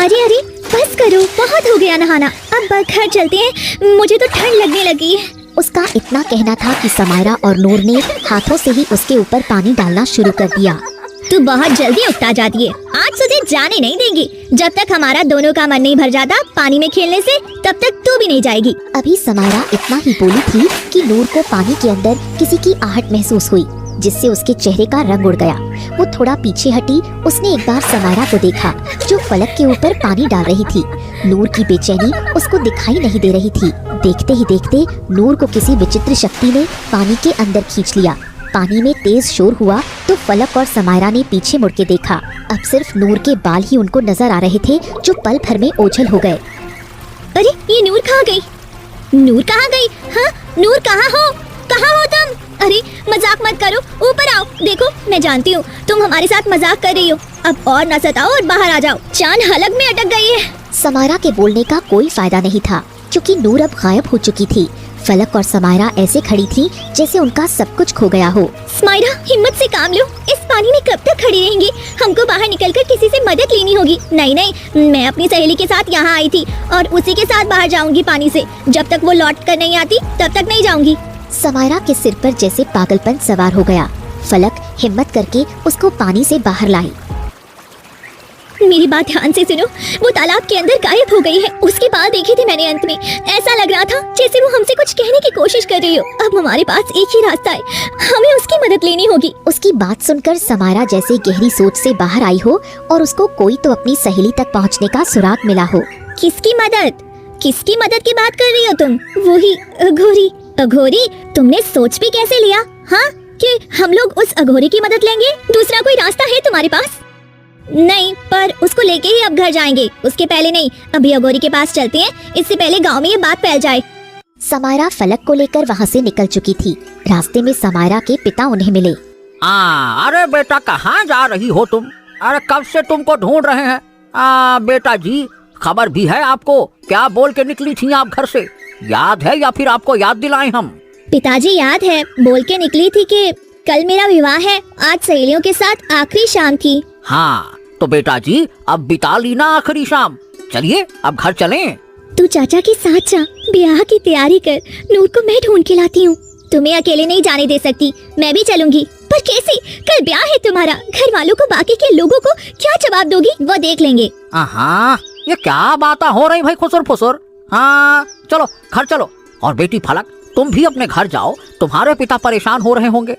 अरे अरे बस करो, बहुत हो गया नहाना, अब घर चलते हैं, मुझे तो ठंड लगने लगी है। उसका इतना कहना था कि समायरा और नूर ने हाथों से ही उसके ऊपर पानी डालना शुरू कर दिया। तू बहुत जल्दी उकता जाती है, आज तुझे जाने नहीं देंगी। जब तक हमारा दोनों का मन नहीं भर जाता पानी में खेलने से, तब तक तू भी नहीं जाएगी। अभी समायरा इतना ही बोली थी कि नूर को पानी के अंदर किसी की आहट महसूस हुई, जिससे उसके चेहरे का रंग उड़ गया। वो थोड़ा पीछे हटी। उसने एक बार समायरा को देखा जो फलक के ऊपर पानी डाल रही थी। नूर की बेचैनी उसको दिखाई नहीं दे रही थी। देखते ही देखते नूर को किसी विचित्र शक्ति ने पानी के अंदर खींच लिया। पानी में तेज शोर हुआ तो फलक और समायरा ने पीछे मुड़ के देखा। अब सिर्फ नूर के बाल ही उनको नजर आ रहे थे, जो पल भर में ओझल हो गए। अरे ये नूर कहाँ गई? नूर कहाँ गई? हाँ नूर कहाँ हो? कहाँ हो तुम? अरे मजाक मत करो, ऊपर आओ। देखो मैं जानती हूँ तुम हमारे साथ मजाक कर रही हो, अब और न सताओ और बाहर आ जाओ, चांद हलक में अटक गई है। समायरा के बोलने का कोई फायदा नहीं था, क्योंकि नूर अब गायब हो चुकी थी। फलक और समायरा ऐसे खड़ी थी जैसे उनका सब कुछ खो गया हो। समायरा हिम्मत से काम लो, इस पानी में कब तक खड़ी रहेंगी? हमको बाहर निकलकर किसी से मदद लेनी होगी। नहीं नहीं, मैं अपनी सहेली के साथ यहाँ आई थी और उसी के साथ बाहर जाऊंगी पानी से। जब तक वो लौट कर नहीं आती तब तक नहीं जाऊंगी। समायरा के सिर पर जैसे पागलपन सवार हो गया। फलक हिम्मत करके उसको पानी से बाहर लाई। मेरी बात ध्यान से सुनो, वो तालाब के अंदर गायब हो गई है। उसके बाल देखे थे मैंने अंत में, ऐसा लग रहा था जैसे वो हमसे कुछ कहने की कोशिश कर रही हो। अब हमारे पास एक ही रास्ता है, हमें उसकी मदद लेनी होगी। उसकी बात सुनकर समायरा जैसे गहरी सोच से बाहर आई हो और उसको कोई तो अपनी सहेली तक पहुंचने का सुराग मिला हो। किसकी मदद? किसकी मदद की बात कर रही हो तुम? वही अघोरी। अघोरी? तुमने सोच भी कैसे लिया हाँ कि हम लोग उस अघोरी की मदद लेंगे? दूसरा कोई रास्ता है तुम्हारे पास? नहीं, पर उसको लेके ही अब घर जाएंगे, उसके पहले नहीं। अभी अघोरी के पास चलते हैं, इससे पहले गांव में ये बात फैल जाए। समायरा फलक को लेकर वहाँ से निकल चुकी थी। रास्ते में समायरा के पिता उन्हें मिले। अरे बेटा कहाँ जा रही हो तुम? अरे कब से तुमको ढूंढ रहे हैं। बेटा जी, खबर भी है आपको? क्या बोल के निकली थी आप घर से? याद है या फिर आपको याद दिलाएं हम? पिताजी याद है, बोल के निकली थी कि कल मेरा विवाह है, आज सहेलियों के साथ आखिरी शाम थी। हाँ तो बेटा जी अब बिता ली ना आखिरी शाम, चलिए अब घर चलें। तू चाचा के साथ जा, ब्याह की तैयारी कर, नूर को मैं ढूंढ के लाती हूँ। तुम्हें अकेले नहीं जाने दे सकती, मैं भी चलूंगी। पर कैसे? कल ब्याह है तुम्हारा, घर वालों को, बाकी के लोगों को क्या जवाब दोगी? वो देख लेंगे। हाँ ये क्या बातें हो रही भाई खुसुर फुसुर। हाँ चलो घर चलो। और बेटी फलक तुम भी अपने घर जाओ, तुम्हारे पिता परेशान हो रहे होंगे।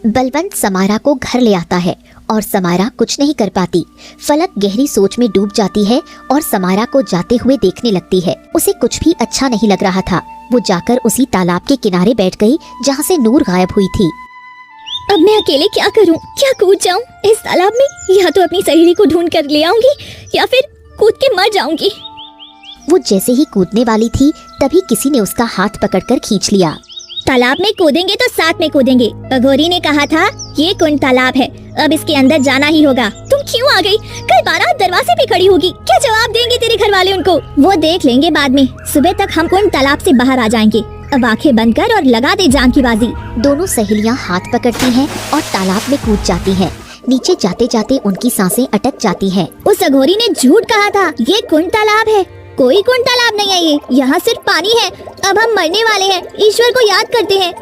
बलवंत समायरा को घर ले आता है और समायरा कुछ नहीं कर पाती। फलक गहरी सोच में डूब जाती है और समायरा को जाते हुए देखने लगती है। उसे कुछ भी अच्छा नहीं लग रहा था। वो जाकर उसी तालाब के किनारे बैठ गई जहाँ से नूर गायब हुई थी। अब मैं अकेले क्या करूं? क्या कूद जाऊं इस तालाब में? या तो अपनी सहेली को ढूंढ कर ले आऊंगी या फिर कूद के मर जाऊंगी। वो जैसे ही कूदने वाली थी तभी किसी ने उसका हाथ पकड़कर खींच लिया। तालाब में कूदेंगे तो साथ में कूदेंगे, अघोरी ने कहा था। ये कुंड तालाब है, अब इसके अंदर जाना ही होगा। तुम क्यों आ गई? कल बारात दरवाजे पे खड़ी होगी, क्या जवाब देंगे तेरे घर वाले उनको? वो देख लेंगे बाद में। सुबह तक हम कुंड तालाब से बाहर आ जाएंगे। अब आंखें बंद कर और लगा दे जान की बाजी। दोनों सहेलियां हाथ पकड़ती हैं और तालाब में कूद जाती हैं। नीचे जाते जाते उनकी सांसें अटक जाती हैं। उस अघोरी ने झूठ कहा था, ये कुंड तालाब है। कोई कुंड तालाब नहीं है, ये यहाँ सिर्फ पानी है। अब हम मरने वाले हैं, ईश्वर को याद करते हैं।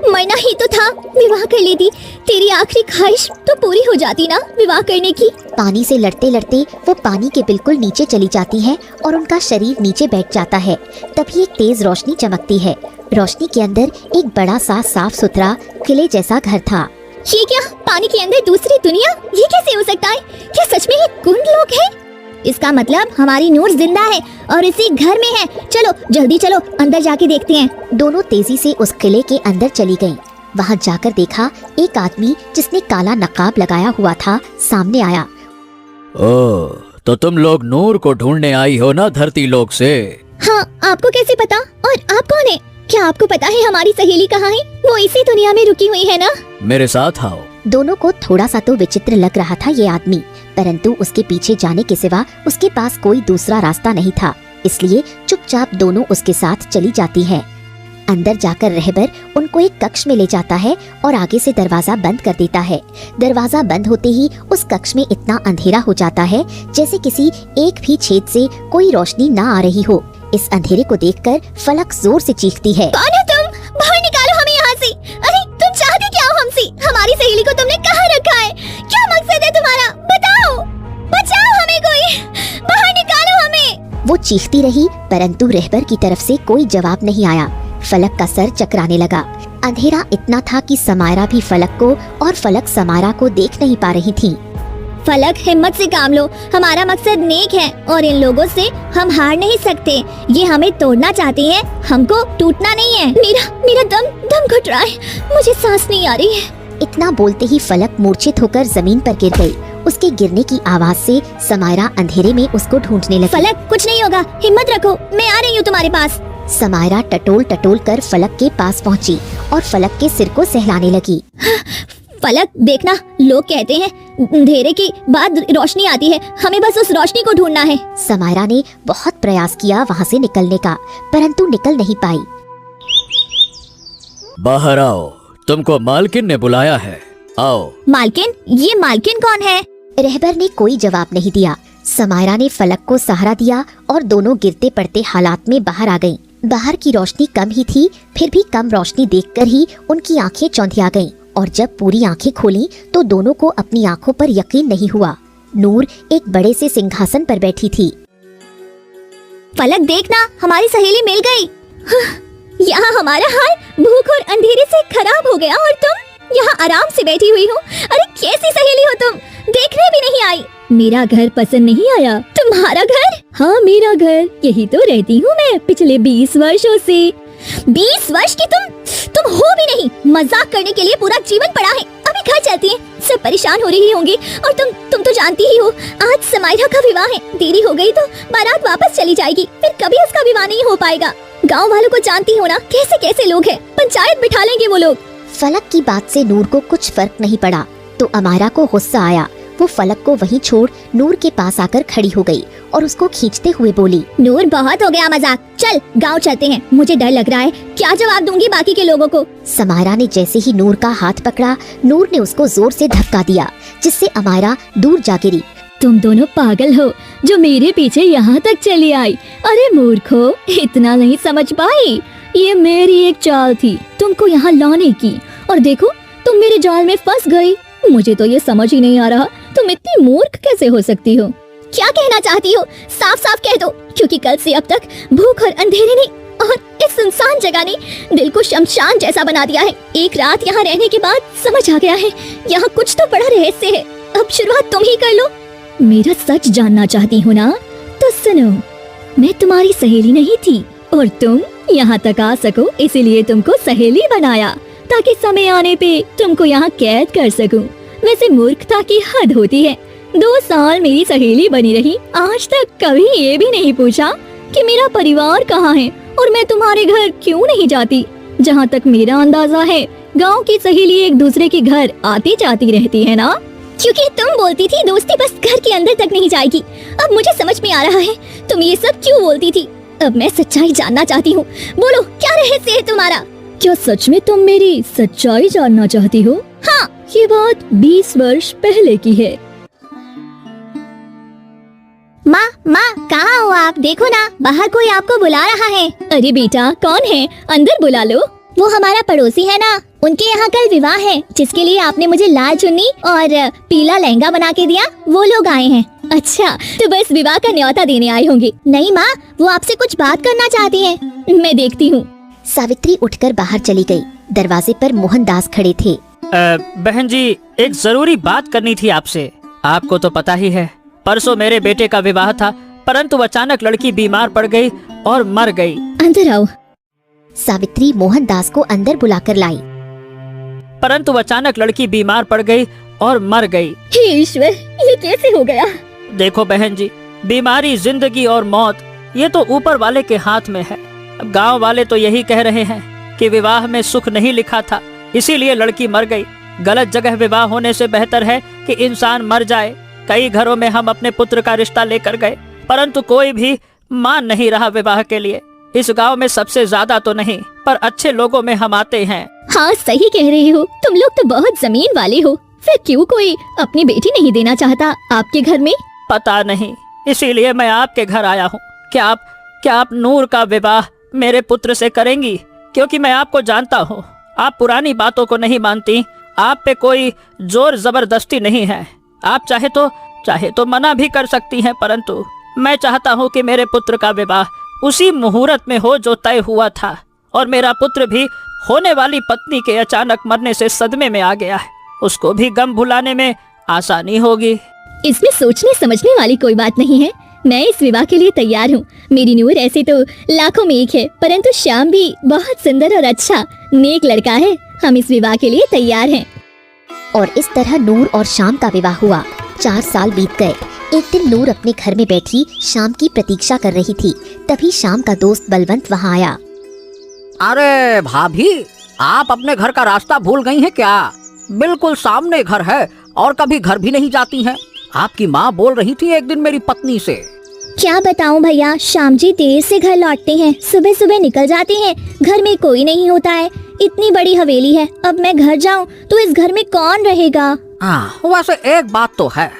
मरना ही तो था, विवाह कर लेती। तेरी आखिरी ख्वाहिश तो पूरी हो जाती ना विवाह करने की। पानी से लड़ते लड़ते वो पानी के बिल्कुल नीचे चली जाती हैं और उनका शरीर नीचे बैठ जाता है। तभी एक तेज रोशनी चमकती है। रोशनी के अंदर एक बड़ा सा साफ सुथरा किले जैसा घर था। ये क्या? पानी के अंदर दूसरी दुनिया? ये कैसे हो सकता है? क्या सच में ये कुंड लोग हैं? इसका मतलब हमारी नूर जिंदा है और इसी घर में है। चलो जल्दी चलो, अंदर जाके देखते हैं। दोनों तेजी से उस किले के अंदर चली गईं। वहां जाकर देखा एक आदमी जिसने काला नकाब लगाया हुआ था सामने आया। ओह, तो तुम लोग नूर को ढूंढने आई हो ना धरती लोक से? हाँ, आपको कैसे पता? और आप कौन है? क्या आपको पता है हमारी सहेली कहाँ है? वो इसी दुनिया में रुकी हुई है ना? मेरे साथ आओ। दोनों को थोड़ा सा तो विचित्र लग रहा था ये आदमी, परंतु उसके पीछे जाने के सिवा उसके पास कोई दूसरा रास्ता नहीं था, इसलिए चुपचाप दोनों उसके साथ चली जाती हैं। अंदर जाकर रहबर उनको एक कक्ष में ले जाता है और आगे से दरवाजा बंद कर देता है। दरवाजा बंद होते ही उस कक्ष में इतना अंधेरा हो जाता है जैसे किसी एक भी छेद से कोई रोशनी ना आ रही हो। इस अंधेरे को देखकर फलक जोर से चीखती है, कौन हो तुम? बाहर निकालो हमें यहाँ से। अरे तुम चाहती क्या हो हमसे? हमारी सहेली को तुमने कहाँ रखा है? क्या मकसद है तुम्हारा? बताओ, बचाओ हमें, कोई बाहर निकालो हमें। वो चीखती रही परंतु रहबर की तरफ से कोई जवाब नहीं आया। फलक का सर चकराने लगा। अंधेरा इतना था कि समायरा भी फलक को और फलक समायरा को देख नहीं पा रही थी। फलक, हिम्मत से काम लो, हमारा मकसद नेक है और इन लोगों से हम हार नहीं सकते। ये हमें तोड़ना चाहते हैं, हमको टूटना नहीं है। मेरा दम घुट रहा है, मुझे सांस नहीं आ रही है। इतना बोलते ही फलक मूर्छित होकर जमीन पर गिर गई। उसके गिरने की आवाज से समायरा अंधेरे में उसको ढूंढने लगी। फलक, कुछ नहीं होगा, हिम्मत रखो, मैं आ रही हूँ तुम्हारे पास। समायरा टटोल टटोल कर फलक के पास पहुंची और फलक के सिर को सहलाने लगी। फलक, देखना, लोग कहते हैं अंधेरे के बाद रोशनी आती है, हमें बस उस रोशनी को ढूंढना है। समायरा ने बहुत प्रयास किया वहाँ से निकलने का, परंतु निकल नहीं पाई। बाहर आओ, तुमको मालकिन ने बुलाया है, आओ। मालकिन? ये मालकिन कौन है? रहबर ने कोई जवाब नहीं दिया। समायरा ने फलक को सहारा दिया और दोनों गिरते पड़ते हालात में बाहर आ गईं। बाहर की रोशनी कम ही थी, फिर भी कम रोशनी देखकर ही उनकी आंखें चौंधिया गईं और जब पूरी आंखें खोलीं तो दोनों को अपनी आंखों पर यकीन नहीं हुआ। नूर एक बड़े से सिंहासन पर बैठी थी। फलक, देखना, हमारी सहेली मिल गई। यहाँ हमारा हाल भूख और अंधेरे से खराब हो गया और तुम यहाँ आराम से बैठी हुई हो। अरे कैसी सहेली हो तुम, देखने भी नहीं आई। मेरा घर पसंद नहीं आया? तुम्हारा घर? हाँ, मेरा घर, यही तो रहती हूँ मैं पिछले 20 वर्षों से। 20 वर्ष की तुम हो भी नहीं। मजाक करने के लिए पूरा जीवन पड़ा है। अभी घर चलती हैं, सब परेशान हो रही होंगी और तुम तो जानती ही हो, आज समायरा का विवाह है। देरी हो गई तो बारात वापस चली जाएगी, फिर कभी उसका विवाह नहीं हो पाएगा। गाँव वालों को जानती हो ना, कैसे कैसे लोग हैं, पंचायत बिठा लेंगे वो लोग। फलक की बात से नूर को कुछ फर्क नहीं पड़ा तो अमारा को गुस्सा आया। वो फलक को वहीं छोड़ नूर के पास आकर खड़ी हो गई और उसको खींचते हुए बोली, नूर, बहुत हो गया मजाक, चल गांव चलते हैं। मुझे डर लग रहा है, क्या जवाब दूंगी बाकी के लोगों को। समायरा ने जैसे ही नूर का हाथ पकड़ा, नूर ने उसको जोर से धक्का दिया जिससे अमारा दूर जा गिरी। तुम दोनों पागल हो जो मेरे पीछे यहाँ तक चली आई। अरे मूर्खो, इतना नहीं समझ पाई? ये मेरी एक चाल थी तुमको यहाँ लाने की, और देखो तुम मेरे जाल में फंस गई। मुझे तो ये समझ ही नहीं आ रहा, तुम इतनी मूर्ख कैसे हो सकती हो? क्या कहना चाहती हो? साफ साफ कह दो, क्योंकि कल से अब तक भूख और अंधेरे ने और इस सुनसान जगह ने दिल को शमशान जैसा बना दिया है। एक रात यहाँ रहने के बाद समझ आ गया है, यहाँ कुछ तो बड़ा रहस्य है। अब शुरुआत तुम ही कर लो। मेरा सच जानना चाहती हो ना? तो सुनो, मैं तुम्हारी सहेली नहीं थी और तुम यहाँ तक आ सको इसलिए तुमको सहेली बनाया, ताकि समय आने पे तुमको यहाँ कैद कर सकूं। वैसे मूर्खता की हद होती है। 2 साल मेरी सहेली बनी रही, आज तक कभी ये भी नहीं पूछा कि मेरा परिवार कहाँ है और मैं तुम्हारे घर क्यों नहीं जाती। जहाँ तक मेरा अंदाजा है, गांव की सहेली एक दूसरे के घर आती जाती रहती है ना? क्योंकि तुम बोलती थी दोस्ती बस घर के अंदर तक नहीं जाएगी। अब मुझे समझ में आ रहा है तुम ये सब क्यों बोलती थी। अब मैं सच्चाई जानना चाहती हूँ, बोलो क्या रहस्य है तुम्हारा? क्या सच में तुम मेरी सच्चाई जानना चाहती हो? हाँ, ये बात 20 वर्ष पहले की है। माँ, कहाँ हो आप? देखो ना, बाहर कोई आपको बुला रहा है। अरे बेटा, कौन है? अंदर बुला लो। वो हमारा पड़ोसी है ना, उनके यहाँ कल विवाह है, जिसके लिए आपने मुझे लाल चुन्नी और पीला लहंगा बना के दिया। वो लोग आए हैं। अच्छा, तो बस विवाह का न्योता देने आए होंगे। नहीं माँ, वो आपसे कुछ बात करना चाहती हैं। मैं देखती हूँ। सावित्री उठकर बाहर चली गई। दरवाजे पर मोहनदास खड़े थे। बहन जी, एक जरूरी बात करनी थी आपसे। आपको तो पता ही है, परसों मेरे बेटे का विवाह था, परंतु अचानक लड़की बीमार पड़ गई और मर गई। अंदर आओ। सावित्री मोहनदास को अंदर बुलाकर लाई। परंतु अचानक लड़की बीमार पड़ गई और मर गई। हे ईश्वर, ये कैसे हो गया? देखो बहन जी, बीमारी, जिंदगी और मौत ये तो ऊपर वाले के हाथ में है। अब गांव वाले तो यही कह रहे हैं कि विवाह में सुख नहीं लिखा था, इसीलिए लड़की मर गई। गलत जगह विवाह होने से बेहतर है कि इंसान मर जाए। कई घरों में हम अपने पुत्र का रिश्ता लेकर गए, परंतु कोई भी मान नहीं रहा विवाह के लिए। इस गांव में सबसे ज्यादा तो नहीं, पर अच्छे लोगों में हम आते हैं। हाँ सही कह रही हो, तुम लोग तो बहुत जमीन वाले हो। फिर क्यों कोई अपनी बेटी नहीं देना चाहता आपके घर में? पता नहीं, इसीलिए मैं आपके घर आया हूँ। क्या आप नूर का विवाह मेरे पुत्र से करेंगी? क्योंकि मैं आपको जानता हूँ, आप पुरानी बातों को नहीं मानती। आप पे कोई जोर जबरदस्ती नहीं है। आप चाहे तो मना भी कर सकती हैं, परंतु मैं चाहता हूँ कि मेरे पुत्र का विवाह उसी मुहूर्त में हो जो तय हुआ था, और मेरा पुत्र भी होने वाली पत्नी के अचानक मरने से सदमे में आ गया है। उसको भी गम भुलाने में आसानी होगी। इसमें सोचने समझने वाली कोई बात नहीं है। मैं इस विवाह के लिए तैयार हूँ। मेरी नूर ऐसे तो लाखों में एक है, परंतु श्याम भी बहुत सुंदर और अच्छा नेक लड़का है। हम इस विवाह के लिए तैयार हैं। और इस तरह नूर और श्याम का विवाह हुआ। 4 साल बीत गए। एक दिन नूर अपने घर में बैठी श्याम की प्रतीक्षा कर रही थी। तभी श्याम का दोस्त बलवंत वहाँ आया। अरे भाभी, आप अपने घर का रास्ता भूल गई हैं क्या? बिल्कुल सामने घर है और कभी घर भी नहीं जाती हैं। आपकी माँ बोल रही थी एक दिन मेरी पत्नी से। क्या बताऊं भैया, श्याम जी देर से घर लौटते हैं, सुबह सुबह निकल जाते हैं, घर में कोई नहीं होता है। इतनी बड़ी हवेली है, अब मैं घर जाऊं तो इस घर में कौन रहेगा? वैसे एक बात तो है,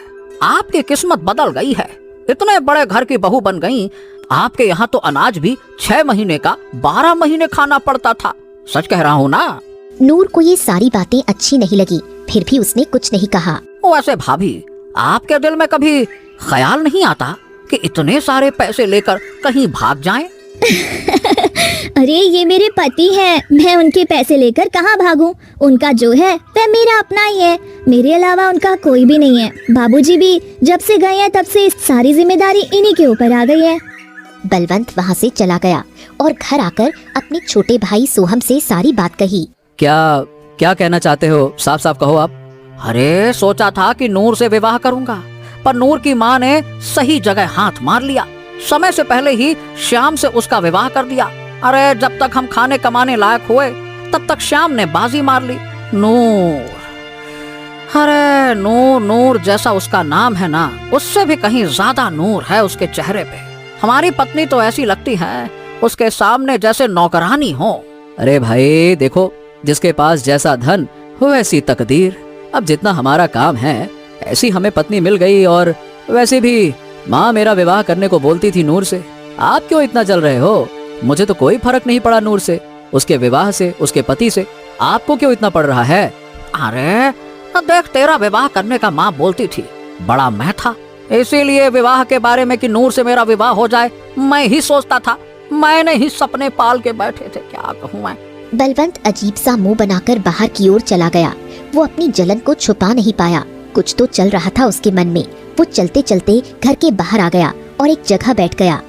आपकी किस्मत बदल गई है। इतने बड़े घर की बहू बन गई। आपके यहाँ तो अनाज भी 6 महीने का 12 महीने खाना पड़ता था। सच कह रहा हूँ ना? नूर को ये सारी बातें अच्छी नहीं लगी, फिर भी उसने कुछ नहीं कहा। वैसे भाभी, आपके दिल में कभी ख्याल नहीं आता कि इतने सारे पैसे लेकर कहीं भाग जाएं? अरे ये मेरे पति हैं, मैं उनके पैसे लेकर कहाँ भागूं? उनका जो है वह मेरा अपना ही है, मेरे अलावा उनका कोई भी नहीं है। बाबूजी भी जब से गए हैं तब से सारी जिम्मेदारी इन्हीं के ऊपर आ गई है। बलवंत वहाँ से चला गया और घर आकर अपने छोटे भाई सोहम से सारी बात कही। क्या कहना चाहते हो? साफ साफ कहो आप। अरे सोचा था कि नूर से विवाह करूंगा, पर नूर की माँ ने सही जगह हाथ मार लिया। समय से पहले ही श्याम से उसका विवाह कर दिया। अरे जब तक हम खाने कमाने लायक हुए तब तक श्याम ने बाजी मार ली। नूर, अरे नूर जैसा उसका नाम है ना, उससे भी कहीं ज्यादा नूर है उसके चेहरे पे। हमारी पत्नी तो ऐसी लगती है उसके सामने जैसे नौकरानी हो। अरे भाई देखो, जिसके पास जैसा धन वैसी तकदीर। अब जितना हमारा काम है ऐसी हमें पत्नी मिल गई। और वैसे भी माँ मेरा विवाह करने को बोलती थी नूर से। आप क्यों इतना चल रहे हो? मुझे तो कोई फर्क नहीं पड़ा नूर से, उसके विवाह से, उसके पति से। आपको क्यों इतना पड़ रहा है? अरे देख, तेरा विवाह करने का माँ बोलती थी, बड़ा मैं था। इसीलिए विवाह के बारे में कि नूर से मेरा विवाह हो जाए मैं ही सोचता था। मैंने ही सपने पाल के बैठे थे, क्या कहूँ मैं। बलवंत अजीब सा मुंह बनाकर बाहर की ओर चला गया। वो अपनी जलन को छुपा नहीं पाया। कुछ तो चल रहा था उसके मन में। वो चलते चलते घर के बाहर आ गया और एक जगह बैठ गया।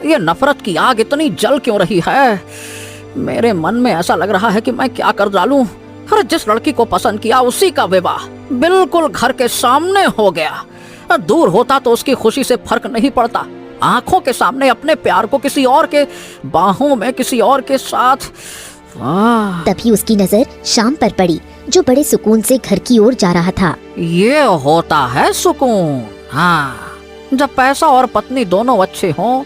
ये नफरत की आग इतनी जल क्यों रही है? मेरे मन में ऐसा लग रहा है कि मैं क्या कर डालूं। अरे जिस लड़की को पसंद किया उसी का विवाह बिल्कुल घर के सामने हो गया। दूर होता तो उसकी खुशी से फर्क नहीं पड़ता, आंखों के सामने अपने प्यार को किसी और के बाहों में किसी और के साथ। तभी उसकी नजर श्याम पर पड़ी, जो बड़े सुकून से घर की ओर जा रहा था। ये होता है सुकून। हाँ, जब पैसा और पत्नी दोनों अच्छे हों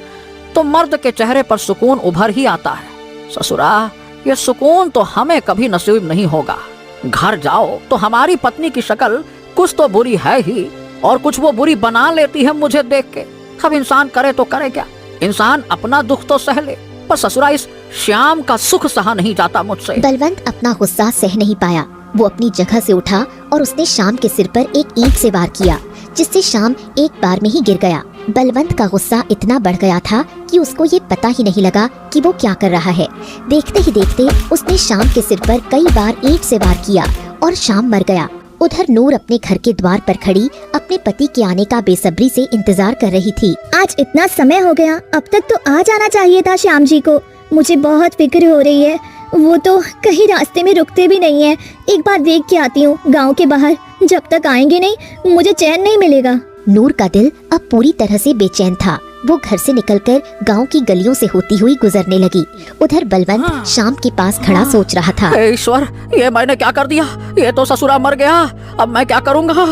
तो मर्द के चेहरे पर सुकून उभर ही आता है। ससुरा, ये सुकून तो हमें कभी नसीब नहीं होगा। घर जाओ तो हमारी पत्नी की शक्ल कुछ तो बुरी है ही, और कुछ वो बुरी बना लेती है मुझे देख के। अब इंसान करे तो करे क्या? इंसान अपना दुख तो सह ले, पर ससुरा इस श्याम का सुख सहा नहीं जाता मुझसे। बलवंत अपना गुस्सा सह नहीं पाया। वो अपनी जगह से उठा और उसने श्याम के सिर पर एक ईंट से वार किया, जिससे श्याम एक बार में ही गिर गया। बलवंत का गुस्सा इतना बढ़ गया था कि उसको ये पता ही नहीं लगा कि वो क्या कर रहा है। देखते ही देखते उसने श्याम के सिर पर कई बार ईंट से वार किया और श्याम मर गया। उधर नूर अपने घर के द्वार पर खड़ी अपने पति के आने का बेसब्री से इंतजार कर रही थी। आज इतना समय हो गया, अब तक तो आ जाना चाहिए था श्याम जी को। मुझे बहुत फिक्र हो रही है, वो तो कहीं रास्ते में रुकते भी नहीं है। एक बार देख के आती हूँ गांव के बाहर, जब तक आएंगे नहीं मुझे चैन नहीं मिलेगा। नूर का दिल अब पूरी तरह से बेचैन था। वो घर से निकलकर गांव की गलियों से होती हुई गुजरने लगी। उधर बलवंत श्याम के पास खड़ा सोच रहा था। ईश्वर, ये मैंने क्या कर दिया? ये तो ससुरा मर गया, अब मैं क्या करूँगा?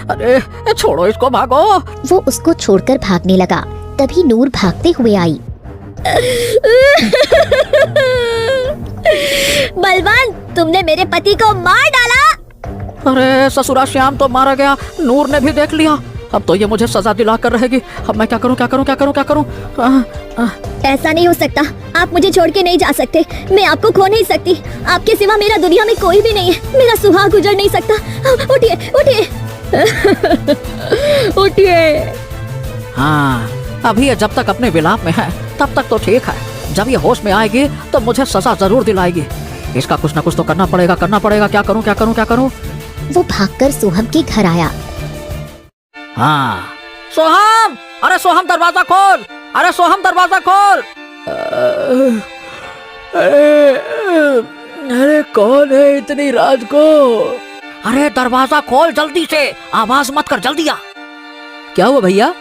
अरे छोड़ो इसको, भागो। वो उसको छोड़कर भागने लगा। तभी नूर भागते हुए आई। बलवान, तुमने मेरे पति को मार डाला। अरे ससुरा श्याम तो मारा गया, नूर ने भी देख लिया। अब तो ये मुझे सजा दिला कर रहेगी। अब मैं क्या करूं, क्या करूं, क्या करूं, क्या करूं? ऐसा नहीं हो सकता, आप मुझे छोड़ के नहीं जा सकते। मैं आपको खो नहीं सकती। आपके सिवा मेरा दुनिया में कोई भी नहीं है। मेरा सुहाग गुजर नहीं सकता। उठिए, उठिए। उठिए। हाँ, अभी ये जब तक अपने विलाप में है तब तक तो ठीक है। जब ये होश में आएगी तो मुझे सजा जरूर दिलाएगी। इसका कुछ ना कुछ तो करना पड़ेगा, करना पड़ेगा। क्या करूं, क्या करूं, क्या करूं? वो भागकर सोहम के घर आया। हाँ, सोहम! अरे सोहम, दरवाजा खोल! अरे सोहम, दरवाजा खोल! अरे कौन है इतनी रात को? अरे दरवाजा खोल जल्दी से, आवाज मत कर, जल्दी आ। क्या हुआ भैया?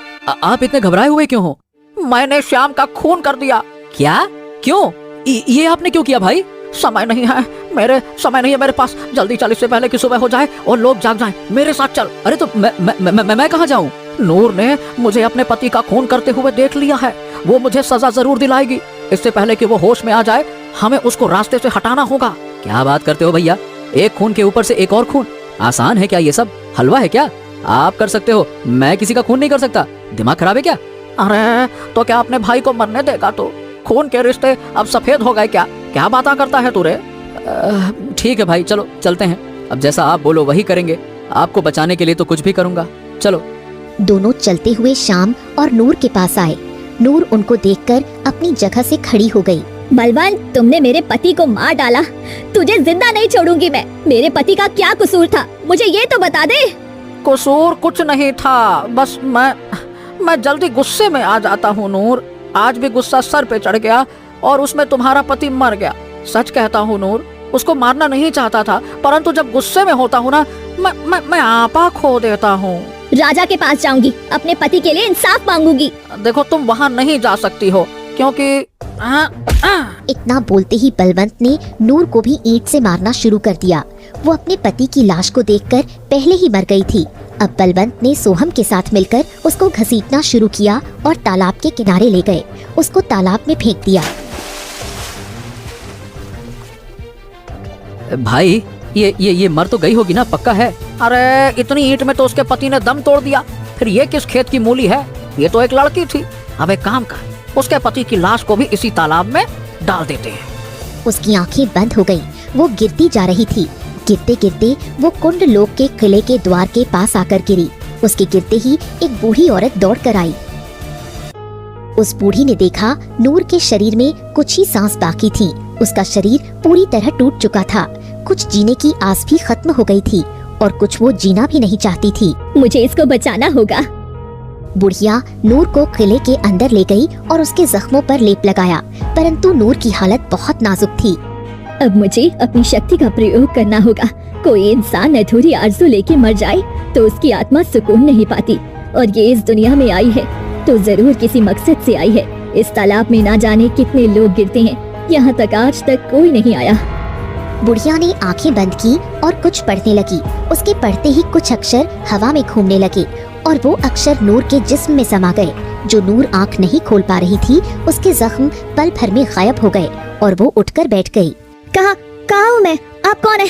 आप इतने घबराए हुए क्यों हो? मैंने श्याम का खून कर दिया। क्या? क्यों? ये आपने क्यों किया भाई? समय नहीं है मेरे पास। जल्दी चल, इससे पहले कि सुबह हो जाए और लोग जाग जाएं। मेरे साथ चल। अरे तो मैं कहाँ जाऊँ? नूर ने मुझे अपने पति का खून करते हुए देख लिया है। वो मुझे सजा जरूर दिलाएगी। इससे पहले कि वो होश में आ जाए, हमें उसको रास्ते से हटाना होगा। क्या बात करते हो भैया? एक खून के ऊपर से एक और खून? आसान है क्या ये सब? हलवा है क्या? आप कर सकते हो, मैं किसी का खून नहीं कर सकता। दिमाग खराब है क्या? अरे तो क्या अपने भाई को मरने देगा? तो खून के रिश्ते अब सफेद हो गए क्या? क्या बातें करता है तू रे? ठीक है भाई, चलो चलते हैं। अब जैसा आप बोलो वही करेंगे। आपको बचाने के लिए तो कुछ भी करूंगा। चलो। दोनों चलते हुए श्याम और नूर के पास आए। नूर उनको देखकर अपनी जगह से खड़ी हो गई। बलवान, तुमने मेरे पति को मार डाला। तुझे जिंदा नहीं छोड़ूंगी मैं। मेरे पति का क्या कसूर था, मुझे ये तो बता दे। कसूर कुछ नहीं था, बस मैं जल्दी गुस्से में आ जाता हूँ नूर। आज भी गुस्सा सर पे चढ़ गया और उसमें तुम्हारा पति मर गया। सच कहता हूँ नूर, उसको मारना नहीं चाहता था, परंतु जब गुस्से में होता हूँ ना, मैं आपा खो देता हूँ। राजा के पास जाऊंगी, अपने पति के लिए इंसाफ मांगूंगी। देखो, तुम वहाँ नहीं जा सकती हो क्योंकि इतना बोलते ही बलवंत ने नूर को भी ईंट से मारना शुरू कर दिया। वो अपने पति की लाश को देखकर पहले ही मर गई थी। अब बलवंत ने सोहम के साथ मिलकर उसको घसीटना शुरू किया और तालाब के किनारे ले गए। उसको तालाब में फेंक दिया। भाई, ये मर तो गई होगी ना, पक्का है? अरे इतनी ईंट में तो उसके पति ने दम तोड़ दिया। फिर ये किस खेत की मूली है? ये तो एक लड़की थी। अब एक काम कर, उसके पति की लाश को भी इसी तालाब में डाल देते हैं। उसकी आंखें बंद हो गईं। वो गिरती जा रही थी। गिरते गिरते वो कुंड लोक के किले के द्वार के पास आकर गिरी। उसके गिरते ही एक बूढ़ी औरत दौड़ कर आई। उस बूढ़ी ने देखा नूर के शरीर में कुछ ही सांस बाकी थी। उसका शरीर पूरी तरह टूट चुका था। कुछ जीने की आस भी खत्म हो गई थी और कुछ वो जीना भी नहीं चाहती थी। मुझे इसको बचाना होगा। बुढ़िया नूर को किले के अंदर ले गई और उसके जख्मों पर लेप लगाया, परंतु नूर की हालत बहुत नाजुक थी। अब मुझे अपनी शक्ति का प्रयोग करना होगा। कोई इंसान अधूरी आरज़ू लेके मर जाए तो उसकी आत्मा सुकून नहीं पाती, और ये इस दुनिया में आई है तो जरूर किसी मकसद से आई है। इस तालाब में ना जाने कितने लोग गिरते हैं, यहाँ तक आज तक कोई नहीं आया। बुढ़िया ने आंखें बंद की और कुछ पढ़ने लगी। उसके पढ़ते ही कुछ अक्षर हवा में घूमने लगे और वो अक्षर नूर के जिस्म में समा गए। जो नूर आंख नहीं खोल पा रही थी, उसके जख्म पल भर में गायब हो गए और वो उठकर बैठ गई। कहाँ हूँ मैं? आप कौन है?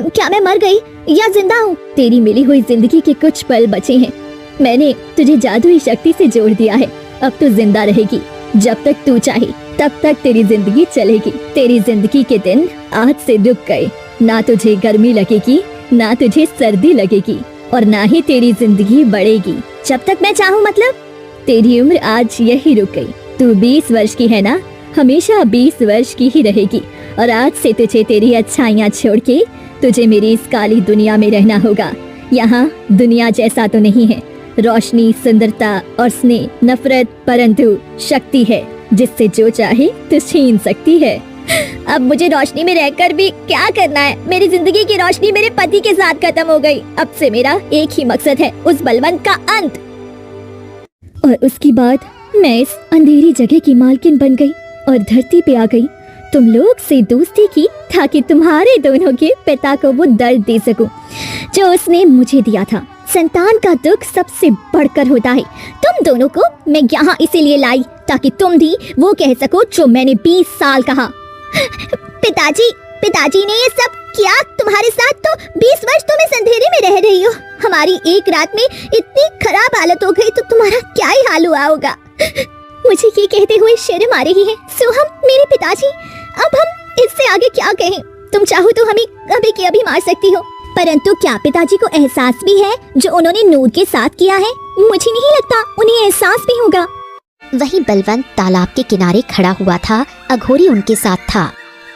क्या मैं मर गई या जिंदा हूँ? तेरी मिली हुई जिंदगी के कुछ पल बचे हैं। मैंने तुझे जादुई शक्ति से जोड़ दिया है। अब तू जिंदा रहेगी। जब तक तू चाहे तब तक तेरी जिंदगी चलेगी। तेरी जिंदगी के दिन आज से रुक गए। ना तुझे गर्मी लगेगी, ना तुझे सर्दी लगेगी, और ना ही तेरी जिंदगी बढ़ेगी। जब तक मैं चाहूँ, मतलब तेरी उम्र आज यही रुक गई। तू 20 वर्ष की है ना, हमेशा 20 वर्ष की ही रहेगी। और आज से तुझे तेरी अच्छाइयाँ छोड़ के तुझे मेरी इस काली दुनिया में रहना होगा। यहाँ दुनिया जैसा तो नहीं है। रोशनी, सुंदरता और स्नेह, नफरत, परंतु शक्ति है जिससे जो चाहे तो छीन सकती है। अब मुझे रोशनी में रहकर भी क्या करना है? मेरी जिंदगी की रोशनी मेरे पति के साथ खत्म हो गई। अब से मेरा एक ही मकसद है, उस बलवंत का अंत। और उसके बाद मैं इस अंधेरी जगह की मालकिन बन गई और धरती पे आ गई। तुम लोग से दोस्ती की ताकि तुम्हारे दोनों के पिता को वो दर्द दे सकूं जो उसने मुझे दिया था। संतान का दुख सबसे बढ़कर होता है। तुम दोनों को मैं यहाँ इसीलिए लाई ताकि तुम भी वो कह सको जो मैंने 20 साल कहा। पिताजी ने ये सब किया तुम्हारे साथ, तो 20 वर्ष तुम इस अंधेरे में रह रही हो। हमारी एक रात में इतनी खराब हालत हो गई तो तुम्हारा क्या ही हाल हुआ होगा। मुझे ये कहते हुए शर्म आ रही है। सोहम, मेरे पिताजी, अब हम इससे आगे क्या कहें? तुम चाहो तो हमें अभी के अभी मार सकती हो, परंतु क्या पिताजी को एहसास भी है जो उन्होंने नूर के साथ किया है? मुझे नहीं लगता उन्हें एहसास भी होगा। वहीं बलवंत तालाब के किनारे खड़ा हुआ था। अघोरी उनके साथ था।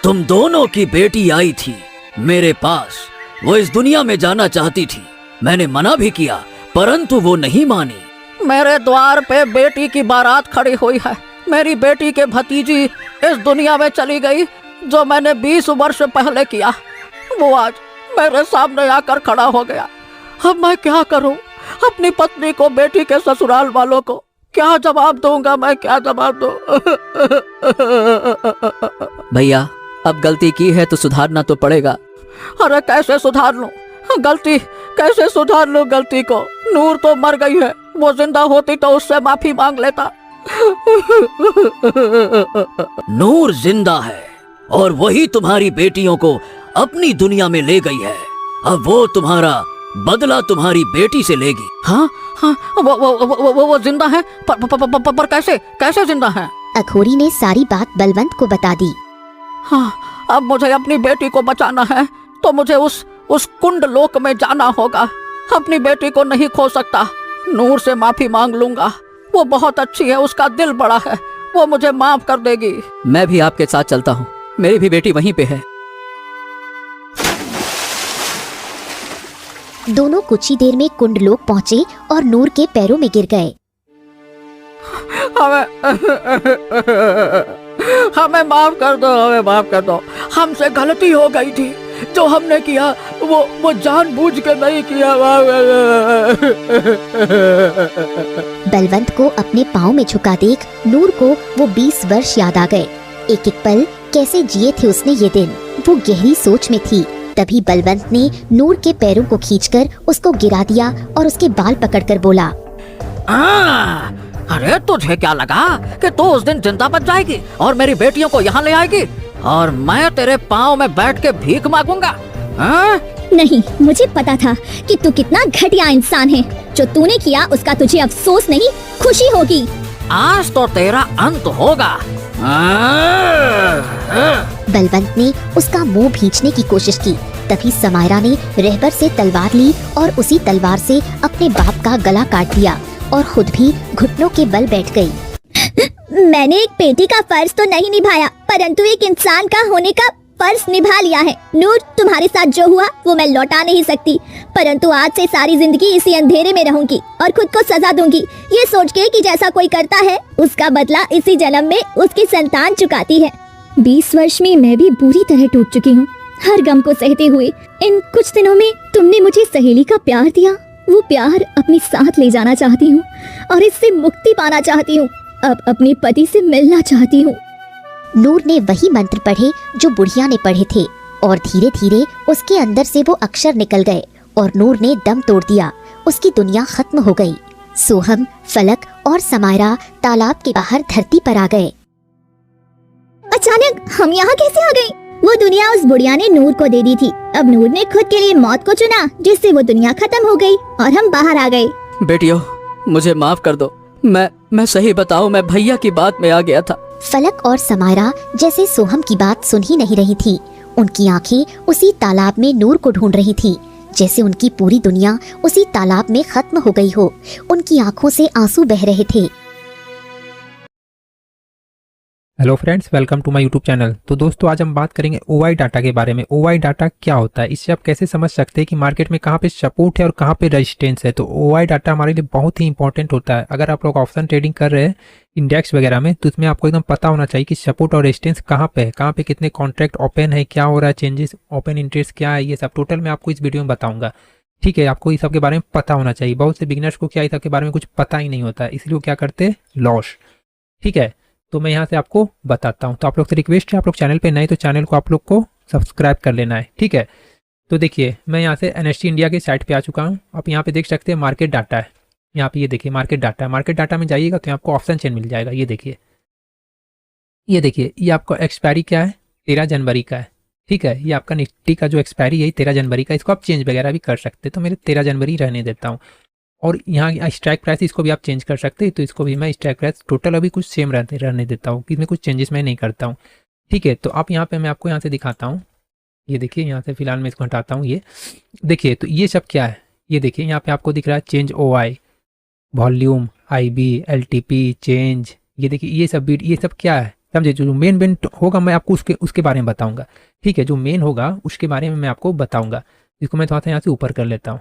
तुम दोनों की बेटी आई थी मेरे पास। वो इस दुनिया में जाना चाहती थी। मैंने मना भी किया परंतु वो नहीं मानी। मेरे द्वार पे बेटी की बारात खड़ी हुई है। मेरी बेटी के भतीजी इस दुनिया में चली गई जो मैंने 20 वर्ष पहले किया। वो आज मेरे सामने आकर खड़ा हो गया। अब मैं क्या करूं? अपनी पत्नी को, बेटी के ससुराल वालों को क्या जवाब दूंगा? मैं क्या जवाब दूं? भैया, अब गलती की है तो सुधारना तो पड़ेगा। अरे कैसे सुधार लूं गलती? कैसे सुधार लूं गलती को? नूर तो मर गई है। वो जिंदा होती तो उससे माफी मांग लेता। नूर जिंदा है और वही तुम्हारी बेटियों को अपनी दुनिया में ले गई है। अब वो तुम्हारा बदला तुम्हारी बेटी से लेगी। हाँ, वो जिंदा है पर कैसे जिंदा है? अघोरी ने सारी बात बलवंत को बता दी। हाँ, अब मुझे अपनी बेटी को बचाना है तो मुझे उस कुंड लोक में जाना होगा। अपनी बेटी को नहीं खो सकता। नूर से माफी मांग लूंगा। वो बहुत अच्छी है, उसका दिल बड़ा है, वो मुझे माफ कर देगी। मैं भी आपके साथ चलता हूँ। मेरी भी बेटी वहीं पे है। दोनों कुछ ही देर में कुंडलोक पहुँचे और नूर के पैरों में गिर गए। हमें माफ कर दो, हमें माफ कर दो। हमसे गलती हो गई थी। जो हमने किया वो जानबूझ के नहीं किया। बलवंत को अपने पाँव में झुका देख नूर को वो 20 वर्ष याद आ गए। एक एक पल कैसे जिए थे उसने ये दिन। वो गहरी सोच में थी। तभी बलवंत ने नूर के पैरों को खींचकर उसको गिरा दिया और उसके बाल पकड़कर बोला, अरे तुझे क्या लगा कि तू उस दिन जिंदा बच जाएगी और मेरी बेटियों को यहाँ ले आएगी और मैं तेरे पाँव में बैठ के भीख मांगूंगा? नहीं, मुझे पता था कि तू कितना घटिया इंसान है। जो तूने किया उसका तुझे अफसोस नहीं, खुशी होगी। आज तो तेरा अंत होगा। बलवंत ने उसका मुंह भींचने की कोशिश की। तभी समायरा ने रहबर से तलवार ली और उसी तलवार से अपने बाप का गला काट दिया और खुद भी घुटनों के बल बैठ गई। मैंने एक बेटी का फर्ज तो नहीं निभाया, परंतु एक इंसान का होने का फर्ज निभा लिया है। नूर, तुम्हारे साथ जो हुआ वो मैं लौटा नहीं सकती, परंतु आज से सारी जिंदगी इसी अंधेरे में रहूंगी और खुद को सजा दूंगी, ये सोच के कि जैसा कोई करता है उसका बदला इसी जन्म में उसकी संतान चुकाती है। 20 वर्ष में मैं भी बुरी तरह टूट चुकी हूँ, हर गम को सहते हुए। इन कुछ दिनों में तुमने मुझे सहेली का प्यार दिया। वो प्यार अपने साथ ले जाना चाहती हूँ और इससे मुक्ति पाना चाहती हूँ। अब अपने पति से मिलना चाहती हूँ। नूर ने वही मंत्र पढ़े जो बुढ़िया ने पढ़े थे और धीरे धीरे उसके अंदर से वो अक्षर निकल गए और नूर ने दम तोड़ दिया। उसकी दुनिया खत्म हो गई। सोहम, फलक और समायरा तालाब के बाहर धरती पर आ गए। अचानक हम यहाँ कैसे आ गए? वो दुनिया उस बुढ़िया ने नूर को दे दी थी। अब नूर ने खुद के लिए मौत को चुना, जिससे वो दुनिया खत्म हो गई और हम बाहर आ गए। बेटियों, मुझे माफ कर दो। मैं सही बताऊं, मैं भैया की बात में आ गया था। फलक और समायरा जैसे सोहम की बात सुन ही नहीं रही थी। उनकी आंखें उसी तालाब में नूर को ढूंढ रही थी, जैसे उनकी पूरी दुनिया उसी तालाब में खत्म हो गई हो। उनकी आंखों से आंसू बह रहे थे। Hello friends, welcome to my YouTube channel. तो दोस्तों, आज हम बात करेंगे ओवाई डाटा के बारे में। ओवाई डाटा क्या होता है, इससे आप कैसे समझ सकते हैं कि मार्केट में कहाँ पे सपोर्ट है और कहाँ पे रेजिस्टेंस है। तो ओवाई डाटा हमारे लिए बहुत ही इंपॉर्टेंट होता है। अगर आप लोग ऑप्शन ट्रेडिंग कर रहे हैं इंडेक्स वगैरह में, तो इसमें आपको एकदम पता होना चाहिए कि सपोर्ट और रेजिस्टेंस कहाँ पे है, कहाँ पे कितने कॉन्ट्रैक्ट ओपन है, क्या हो रहा है, चेंजेस, ओपन इंटरेस्ट क्या है, ये सब टोटल मैं आपको इस वीडियो में बताऊंगा। ठीक है, आपको इस सब के बारे में पता होना चाहिए। बहुत से बिगिनर्स को क्या इस सब के बारे में कुछ पता ही नहीं होता है, इसलिए वो क्या करते हैं, लॉस। ठीक है, तो मैं यहाँ से आपको बताता हूँ। तो आप लोग से रिक्वेस्ट है, आप लोग चैनल पे नए तो चैनल को आप लोग को सब्सक्राइब कर लेना है। ठीक है, तो देखिए मैं यहाँ से एनएसटी इंडिया की साइट पे आ चुका हूँ। आप यहाँ पे देख सकते हैं मार्केट डाटा है, यहाँ पे ये देखिए मार्केट डाटा है। मार्केट डाटा में जाइएगा तो आपको ऑप्शन चेन मिल जाएगा। ये देखिए ये आपका एक्सपायरी क्या है, 13 जनवरी का है। ठीक है, ये आपका निफ्टी का जो एक्सपायरी है 13 जनवरी का। इसको आप चेंज वगैरह भी कर सकते हैं, तो मेरे 13 जनवरी रहने देता हूँ। और यहाँ स्ट्राइक प्राइस इसको भी आप चेंज कर सकते हैं, तो इसको भी मैं स्ट्राइक प्राइस टोटल अभी कुछ सेम रहने देता हूँ, इसमें कुछ चेंजेस मैं नहीं करता हूँ। ठीक है, तो आप यहाँ पे मैं आपको यहाँ से दिखाता हूँ। ये देखिए यहाँ से फिलहाल मैं इसको हटाता हूँ। ये देखिए तो ये सब क्या है, ये देखिए यहाँ पे आपको दिख रहा है change OI, volume, IB, LTP, change. ये देखिए ये सब क्या है, समझे। जो मेन होगा मैं आपको उसके बारे में बताऊंगा। ठीक है, जो मेन होगा उसके बारे में मैं आपको बताऊंगा। इसको मैं थोड़ा सा यहाँ से ऊपर कर लेता हूँ।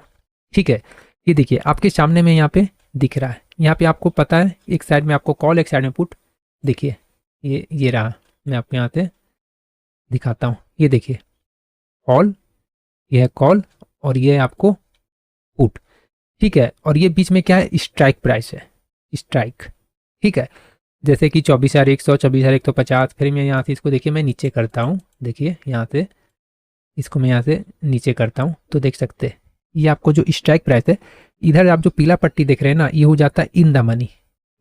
ठीक है, ये देखिए आपके सामने में यहाँ पे दिख रहा है। यहाँ पे आपको पता है एक साइड में आपको कॉल, एक साइड में पुट। देखिए ये रहा, मैं आपको यहाँ से दिखाता हूँ। ये देखिए कॉल, ये है कॉल और ये है आपको पुट। ठीक है, और ये बीच में क्या है, स्ट्राइक प्राइस है, स्ट्राइक। ठीक है, जैसे कि 24,100, 24,150। फिर मैं यहाँ से इसको देखिए मैं नीचे करता हूँ। देखिए यहाँ से इसको मैं यहाँ से नीचे करता हूँ तो देख सकते हैं ये आपको जो स्ट्राइक प्राइस है, इधर आप जो पीला पट्टी देख रहे हैं ना, ये हो जाता है इन द मनी।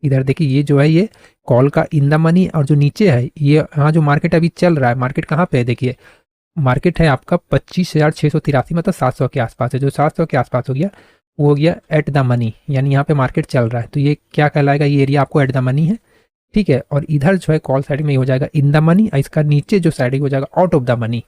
इधर देखिए ये जो है ये कॉल का इन द मनी, और जो नीचे है ये यहाँ जो मार्केट अभी चल रहा है, मार्केट कहाँ पे है, देखिए मार्केट है आपका 25,683, मतलब 700 के आसपास है। जो 700 के आसपास हो गया वो हो गया एट द मनी, यानी यहाँ पे मार्केट चल रहा है। तो ये क्या कहलाएगा, ये एरिया आपको एट द मनी है। ठीक है, और इधर जो है कॉल साइड में हो जाएगा इन द मनी, और इसका नीचे जो साइड हो जाएगा out of the money.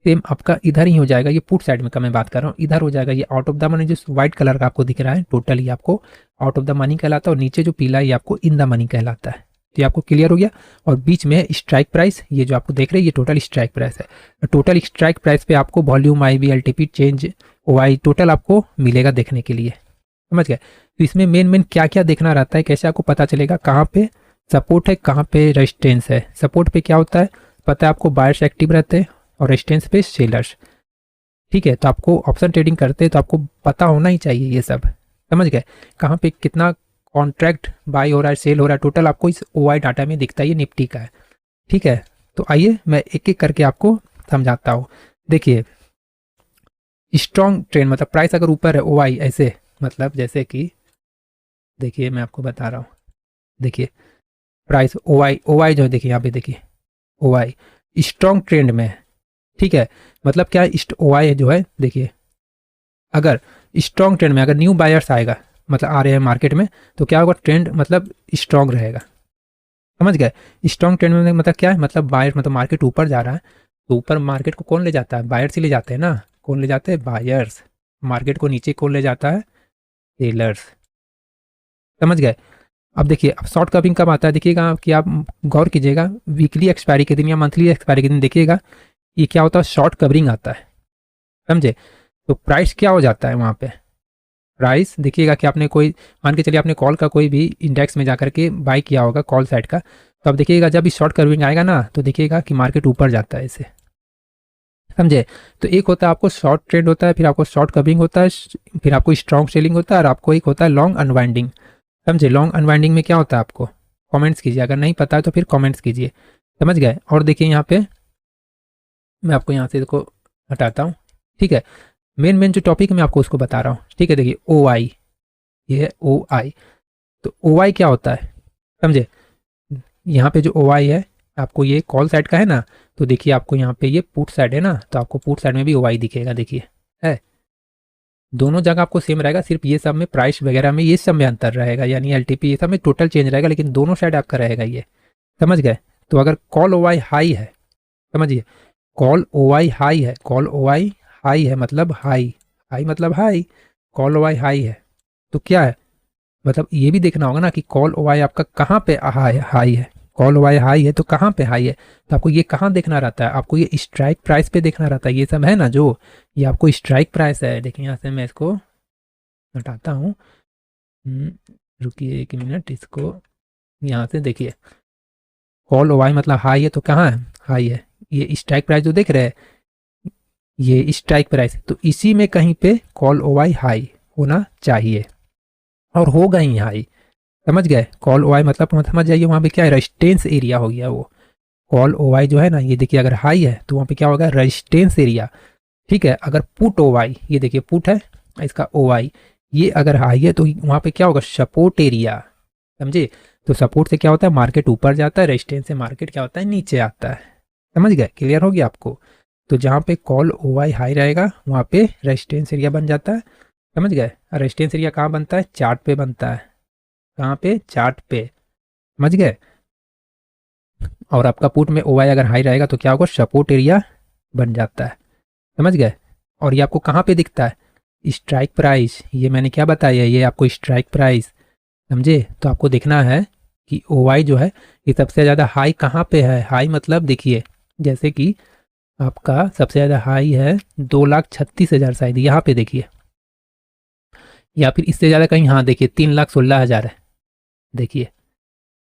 Same आपका इधर ही हो जाएगा, ये पुट साइड में का मैं बात कर रहा हूँ, इधर हो जाएगा ये आउट ऑफ द मनी। जो व्हाइट कलर का आपको दिख रहा है टोटल ये आपको आउट ऑफ द मनी कहलाता है, और नीचे जो पीला है ये आपको इन द मनी कहलाता है। तो ये आपको क्लियर हो गया। और बीच में स्ट्राइक प्राइस, ये जो आपको देख रहे हैं ये टोटल स्ट्राइक प्राइस है। टोटल स्ट्राइक प्राइस पे आपको volume, IB, LTP, change, OI total आपको मिलेगा देखने के लिए, समझ गए। तो इसमें मेन क्या क्या देखना रहता है, कैसे आपको पता चलेगा कहाँ पे सपोर्ट है, कहाँ पे रेजिस्टेंस है। सपोर्ट पे क्या होता है पता है आपको, बायर्स एक्टिव रहते हैं, और रेजिस्टेंस पे सेलर्स। ठीक है, तो आपको ऑप्शन ट्रेडिंग करते हैं तो आपको पता होना ही चाहिए ये सब, समझ गए। कहाँ पे कितना कॉन्ट्रैक्ट बाय हो रहा है, सेल हो रहा है, टोटल आपको इस OI डाटा में दिखता है, ये निफ्टी का है। ठीक है, तो आइए मैं एक एक करके आपको समझाता हूँ। देखिए स्ट्रॉन्ग ट्रेंड मतलब प्राइस अगर ऊपर है OI ऐसे, मतलब जैसे कि देखिए मैं आपको बता रहा हूँ। देखिए प्राइस OI जो है, देखिए यहाँ पे देखिए OI स्ट्रॉन्ग ट्रेंड में है। ठीक है, मतलब क्या है, OI जो है देखिए अगर स्ट्रॉन्ग ट्रेंड में, अगर न्यू बायर्स आएगा मतलब आ रहे हैं मार्केट में, तो क्या होगा, ट्रेंड मतलब स्ट्रॉन्ग रहेगा, समझ गए। स्ट्रॉन्ग ट्रेंड में मतलब क्या है, मतलब बायर, मतलब मार्केट ऊपर जा रहा है, तो ऊपर मार्केट को कौन ले जाता है, बायर्स ही ले जाते हैं ना। कौन ले जाते हैं, बायर्स। मार्केट को नीचे कौन ले जाता है, सेलर्स, समझ गए। अब देखिए अब शॉर्ट कवरिंग कब आता है, देखिएगा कि आप गौर कीजिएगा, वीकली एक्सपायरी के दिन या मंथली एक्सपायरी के दिन देखिएगा ये क्या होता है, शॉर्ट कवरिंग आता है, समझे। तो प्राइस क्या हो जाता है वहाँ पे, प्राइस देखिएगा कि आपने कोई, मान के चलिए आपने कॉल का कोई भी इंडेक्स में जाकर के बाई किया होगा कॉल साइड का, तो अब देखिएगा जब भी शॉर्ट कवरिंग आएगा ना, तो देखिएगा कि मार्केट ऊपर जाता है इसे, समझे। तो एक होता है आपको शॉर्ट ट्रेंड होता है, फिर आपको शॉर्ट कवरिंग होता है, फिर आपको स्ट्रॉन्ग सेलिंग होता है, और आपको एक होता है लॉन्ग अनवाइंडिंग, समझे। लॉन्ग अनवाइंडिंग में क्या होता है आपको, कमेंट्स कीजिए, अगर नहीं पता है तो फिर कमेंट्स कीजिए, समझ गए। और देखिए यहाँ पे मैं आपको यहाँ से इसको हटाता हूँ। ठीक है, मेन जो टॉपिक मैं आपको उसको बता रहा हूँ। ठीक है, देखिए OI, ये है OI। तो OI क्या होता है, समझे। यहाँ पे जो OI है आपको, ये कॉल साइड का है ना, तो देखिए आपको यहाँ पे ये पुट साइड है ना, तो आपको पुट साइड में भी OI दिखेगा, देखिए है, दोनों जगह आपको सेम रहेगा, सिर्फ ये सब में प्राइस वगैरह में ये सब में अंतर रहेगा, यानी LTP ये सब में टोटल चेंज रहेगा, लेकिन दोनों साइड आपका रहेगा ये, समझ गए। तो अगर कॉल OI हाई है, समझिए, कॉल OI हाई है, कॉल OI हाई है मतलब हाई मतलब हाई, कॉल OI हाई है तो क्या है, मतलब ये भी देखना होगा ना कि कॉल OI आपका कहाँ पे हाई है। कॉल OI हाई है तो कहाँ पे हाई है, तो आपको ये कहाँ देखना रहता है, आपको ये स्ट्राइक प्राइस पे देखना रहता है। ये सब है ना जो, ये आपको स्ट्राइक प्राइस है। देखिए यहाँ से मैं इसको हटाता हूँ, रुकिए 1 मिनट, इसको यहाँ से देखिए, कॉल OI मतलब हाई है तो कहाँ है, हाई है। ये स्ट्राइक प्राइस जो देख रहे हैं, ये स्ट्राइक प्राइस, तो इसी में कहीं पे कॉल OI हाई होना चाहिए, और होगा ही हाई, समझ गए। कॉल OI मतलब समझ जाइए, वहाँ पे क्या है, रेजिस्टेंस एरिया हो गया वो। कॉल OI जो है ना, ये देखिए अगर हाई है तो वहाँ पे क्या होगा, रेजिस्टेंस एरिया। ठीक है। अगर पुट ओ वाई, ये देखिए पुट है, इसका ओ वाई ये अगर हाई है तो वहाँ पे क्या होगा, सपोर्ट एरिया, समझे। तो सपोर्ट से क्या होता है, मार्केट ऊपर जाता है, रेजिस्टेंस से मार्केट क्या होता है, नीचे आता है। समझ गए, क्लियर हो गया आपको। तो जहाँ पे कॉल ओ वाई हाई रहेगा वहाँ पे रेजिस्टेंस एरिया बन जाता है। समझ गए। रेजिस्टेंस एरिया कहाँ बनता है, चार्ट पे बनता है। कहाँ पे, चार्ट पे। समझ गए। और आपका पुट में ओ वाई अगर हाई रहेगा तो क्या होगा, सपोर्ट एरिया बन जाता है। समझ गए। और ये आपको कहाँ पे दिखता है, स्ट्राइक प्राइस। ये मैंने क्या बताया, ये आपको स्ट्राइक प्राइस, समझे। तो आपको देखना है कि ओ वाई जो है ये सबसे ज़्यादा हाई कहाँ पे है। हाई मतलब देखिए, जैसे कि आपका सबसे ज़्यादा हाई है 2,36,000 शायद, यहाँ पे देखिए, या फिर इससे ज़्यादा कहीं, हाँ देखिए 3,16,000 है। देखिए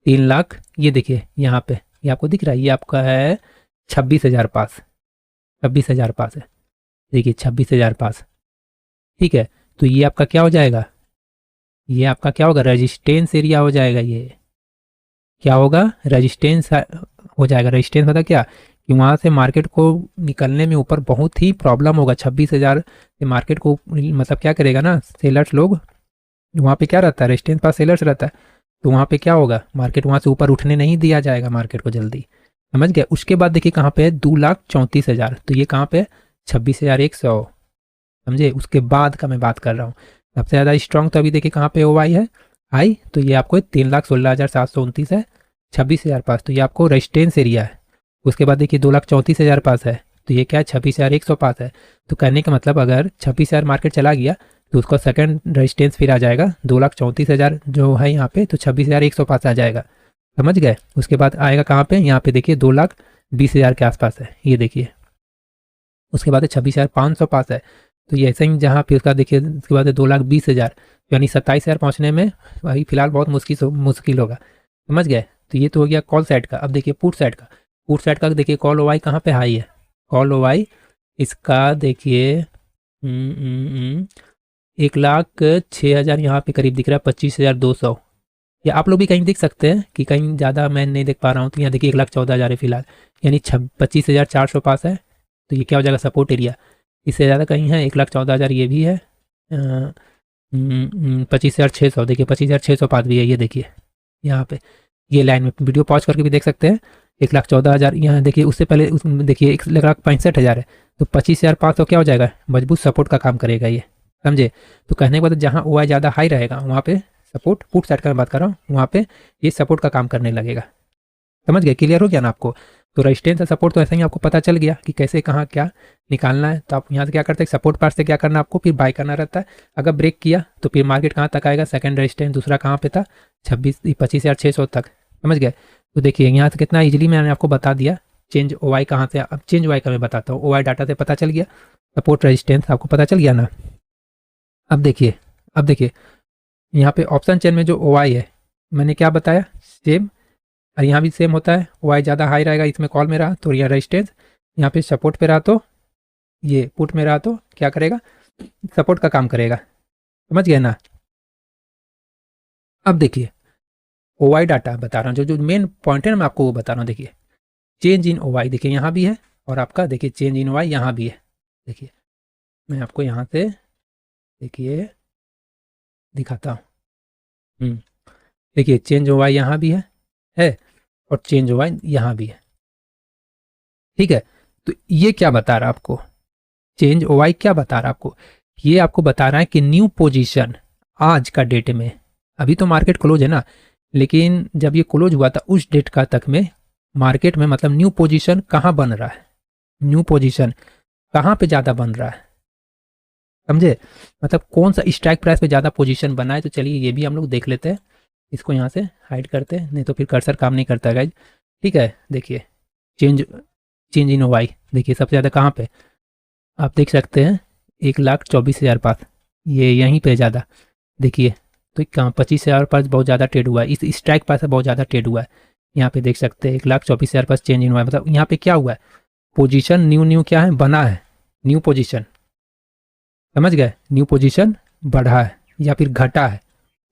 3,00,000, ये देखिए यहाँ पे, ये आपको दिख रहा है, ये आपका है 26,000 पास, 26,000 पास है। देखिए 26,000 पास। ठीक है। तो ये आपका क्या हो जाएगा, ये आपका क्या होगा, रेजिस्टेंस एरिया हो जाएगा। ये क्या होगा, रेजिस्टेंस हो जाएगा। रेजिस्टेंस मतलब क्या, कि वहाँ से मार्केट को निकलने में ऊपर बहुत ही प्रॉब्लम होगा। 26,000 से मार्केट को मतलब क्या करेगा ना, सेलर्स लोग, वहाँ पे क्या रहता है, रेजिस्टेंस पास सेलर्स रहता है, तो वहाँ पे क्या होगा, मार्केट वहाँ से ऊपर उठने नहीं दिया जाएगा मार्केट को जल्दी। समझ गए। उसके बाद देखिए कहाँ पे है, 2,34,000, तो ये कहाँ पे, 26,100। समझे। उसके बाद का मैं बात कर रहा हूँ। सबसे ज़्यादा स्ट्रॉन्ग तो अभी देखिए कहाँ पे ओ वाई है, हाई, तो ये आपको 3,16,729 है, 26,000 पास, तो ये आपको रेजिस्टेंस एरिया है। उसके बाद देखिए 2,34,000 पास है, तो ये क्या है, 26,100 पास है। तो कहने का मतलब अगर 26,000 मार्केट चला गया तो उसका सेकंड रेजिस्टेंस फिर आ जाएगा 2,34,000 जो है यहाँ पे, तो 26,100 पास आ जाएगा। समझ गए। उसके बाद आएगा कहाँ पे, यहाँ पे देखिए 2,20,000 के आसपास है, ये देखिए। उसके बाद 26,500 पास है, तो ये ऐसे ही जहाँ पे उसका देखिए, उसके बाद 2,20,000, यानी 27,000 पहुँचने में वही फिलहाल बहुत मुश्किल होगा। समझ गए। तो ये तो हो गया कॉल साइड का। अब देखिए पुट साइड का। पुट साइड का देखिए कॉल ओ वाई कहाँ पे हाई है, कॉल ओ वाई इसका देखिए 1,06,000 यहाँ पे करीब दिख रहा है, 25,200। या आप लोग भी कहीं देख सकते हैं कि कहीं ज़्यादा मैं नहीं देख पा रहा हूँ, तो यहाँ देखिए 1,14,000 है फिलहाल, यानी 25,400 पास है। तो ये क्या हो जाएगा, सपोर्ट एरिया। इससे ज़्यादा कहीं है 1,14,000, ये भी है 25,600, देखिए 25,600 पास भी है, ये देखिए यहाँ पे, ये लाइन में वीडियो पॉज करके भी देख सकते हैं। 1,14,000 यहाँ देखिए, उससे पहले देखिए 1,65,000 है, तो 25,500 क्या हो जाएगा, मजबूत सपोर्ट का काम करेगा ये। समझे। तो कहने के बाद जहाँ ओ आई ज़्यादा हाई रहेगा वहाँ पे सपोर्ट, पुट साइड का मैं बात कर रहा हूँ, वहाँ पे ये सपोर्ट का काम करने लगेगा। समझ गए, क्लियर हो गया ना आपको। तो रेजिस्टेंस और सपोर्ट तो ऐसे ही आपको पता चल गया कि कैसे कहाँ क्या निकालना है। तो आप यहाँ से क्या करते हैं, सपोर्ट पार्ट से क्या करना है आपको, फिर बाय करना रहता है। अगर ब्रेक किया तो फिर मार्केट कहाँ तक आएगा, सेकंड रेजिस्टेंस दूसरा कहाँ पे था, 25,600 तक। समझ गए। तो देखिए यहाँ से कितना इजीली मैंने आपको बता दिया चेंज ओ वाई कहाँ से। अब चेंज ओ वाई का मैं बताता हूँ। ओ वाई डाटा से पता चल गया, सपोर्ट रेजिस्टेंस आपको पता चल गया ना। अब देखिए यहाँ पे ऑप्शन चेन में जो ओ आई है मैंने क्या बताया, सेम, और यहाँ भी सेम होता है। ओ आई ज़्यादा हाई रहेगा, इसमें कॉल में रहा तो यह रेजिस्टेंस, यहाँ पे सपोर्ट पे रहा तो ये पुट में रहा तो क्या करेगा, सपोर्ट का काम करेगा। समझ गए ना। अब देखिए ओ वाई डाटा बता रहा हूँ, जो मेन पॉइंट है ना मैं आपको वो बता रहा हूँ। देखिए चेंज इन ओ वाई, देखिए यहाँ भी है, और आपका देखिए चेंज इन ओ वाई यहाँ भी है। देखिए मैं आपको यहाँ से देखिए दिखाता हूँ। देखिए चेंज ओ वाई यहाँ भी है और चेंज ओ वाई यहाँ भी है। ठीक है। तो ये क्या बता रहा है आपको, चेंज ओ वाई क्या बता रहा है आपको, ये आपको बता रहा है कि न्यू पोजीशन आज का डेट में, अभी तो मार्केट क्लोज है ना, लेकिन जब ये क्लोज हुआ था उस डेट का तक में मार्केट में मतलब न्यू पोजीशन कहाँ बन रहा है, न्यू पोजीशन कहाँ पे ज़्यादा बन रहा है। समझे। मतलब कौन सा स्ट्राइक प्राइस पे ज़्यादा पोजीशन बना है। तो चलिए ये भी हम लोग देख लेते हैं, इसको यहाँ से हाइड करते हैं, नहीं तो फिर कर्सर काम नहीं करता गाइज। ठीक है। देखिए चेंज इन ओ वाई, देखिए सबसे ज़्यादा कहाँ पे आप देख सकते हैं, 1,24,000 पास, ये यहीं पे ज़्यादा देखिए। तो कहाँ 25,000 पास बहुत ज़्यादा ट्रेड हुआ है, इस स्ट्राइक पास से बहुत ज़्यादा ट्रेड हुआ है। यहाँ पे देख सकते हैं 1,24,000 पास चेंज इन हुआ है, मतलब यहाँ पे क्या हुआ है, पोजीशन न्यू क्या है, बना है, न्यू पोजीशन। समझ गए। न्यू पोजीशन बढ़ा है या फिर घटा है,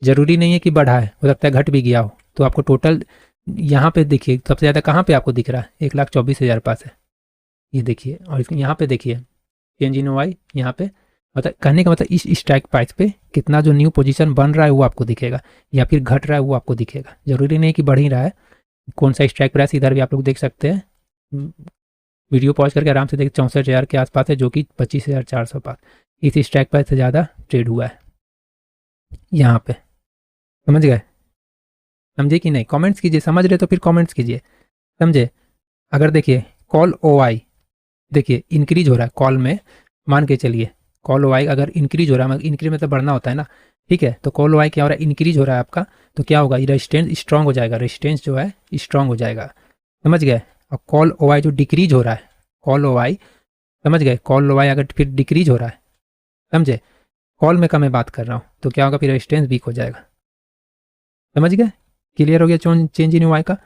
जरूरी नहीं है कि बढ़ा है, हो सकता है घट भी गया हो। तो आपको टोटल यहाँ पे देखिए सबसे ज़्यादा कहाँ पे आपको दिख रहा है, 1,24,000 पास है, ये देखिए। और यहाँ पे देखिए चेंज इन ओआई यहाँ पे, मतलब कहने का मतलब इस स्ट्राइक प्राइस पे कितना जो न्यू पोजीशन बन रहा है वो आपको दिखेगा, या फिर घट रहा है वो आपको दिखेगा। जरूरी नहीं कि बढ़ ही रहा है। कौन सा स्ट्राइक प्राइस इधर भी आप लोग देख सकते हैं, वीडियो पॉज करके आराम से देख, 64,000 के आसपास है, जो कि 25,405 इस स्ट्राइक प्राइस से ज़्यादा ट्रेड हुआ है यहाँ पे। समझ गए? समझे कि नहीं? कमेंट्स कीजिए, समझ रहे तो फिर कमेंट्स कीजिए। समझे? अगर देखिए कॉल ओआई देखिए इंक्रीज हो रहा है कॉल में, मान के चलिए कॉल ओआई अगर इंक्रीज हो रहा है, इंक्रीज मतलब बढ़ना होता है ना, ठीक है, तो कॉल ओआई क्या हो रहा है, इंक्रीज हो रहा है आपका, तो क्या होगा, ये रेजिस्टेंस स्ट्रांग हो जाएगा, रेजिस्टेंस जो है स्ट्रांग हो जाएगा। समझ गए? और कॉल ओआई जो डिक्रीज हो रहा है, कॉल ओआई, समझ गए, कॉल ओआई अगर फिर डिक्रीज हो रहा है, समझे, कॉल में का मैं बात कर रहा हूँ, तो क्या होगा, फिर रेजिस्टेंस वीक हो जाएगा। समझ गए? क्लियर हो गया चेंज इन ओआई का।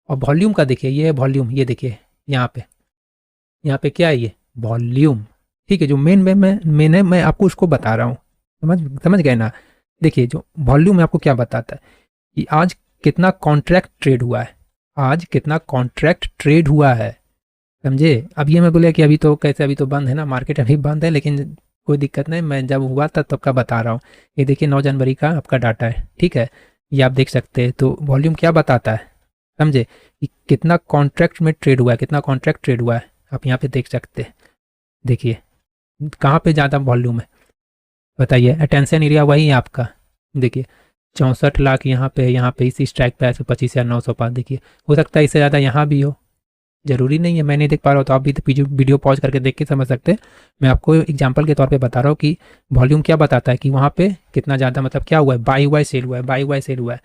और वॉल्यूम का देखिए, ये है वॉल्यूम, ये देखिए यहाँ पे क्या है, ये वॉल्यूम, ठीक है, जो मेन है मैं आपको उसको बता रहा हूँ। समझ गए ना? देखिए जो वॉल्यूम है आपको क्या बताता है कि आज कितना कॉन्ट्रैक्ट ट्रेड हुआ है, आज कितना कॉन्ट्रैक्ट ट्रेड हुआ है। समझे? अब ये मैं बोला कि अभी तो कैसे, अभी तो बंद है ना, मार्केट अभी बंद है, लेकिन कोई दिक्कत नहीं, मैं जब हुआ था तब का बता रहा हूँ। ये देखिए 9 जनवरी का आपका डाटा है, ठीक है, ये आप देख सकते हैं। तो वॉल्यूम क्या बताता है, समझे, कि कितना कॉन्ट्रैक्ट में ट्रेड हुआ है, कितना कॉन्ट्रैक्ट ट्रेड हुआ है, आप यहाँ पे देख सकते हैं। देखिए कहाँ पे ज़्यादा वॉल्यूम है बताइए, अटेंशन एरिया वही है आपका, देखिए 64 लाख यहाँ पे इसी स्ट्राइक प्राइस पे 25,905। देखिए हो सकता है इससे ज़्यादा यहाँ भी हो, जरूरी नहीं है, मैं नहीं देख पा रहा हूँ तो आप भी तो वीडियो पॉज करके देख के समझ सकते हैं। मैं आपको एग्जांपल के तौर पे बता रहा हूँ कि वॉल्यूम क्या बताता है कि वहाँ पे कितना ज़्यादा मतलब क्या हुआ है, बाई हुआ है, सेल हुआ है, बाई हुआ है, सेल हुआ है।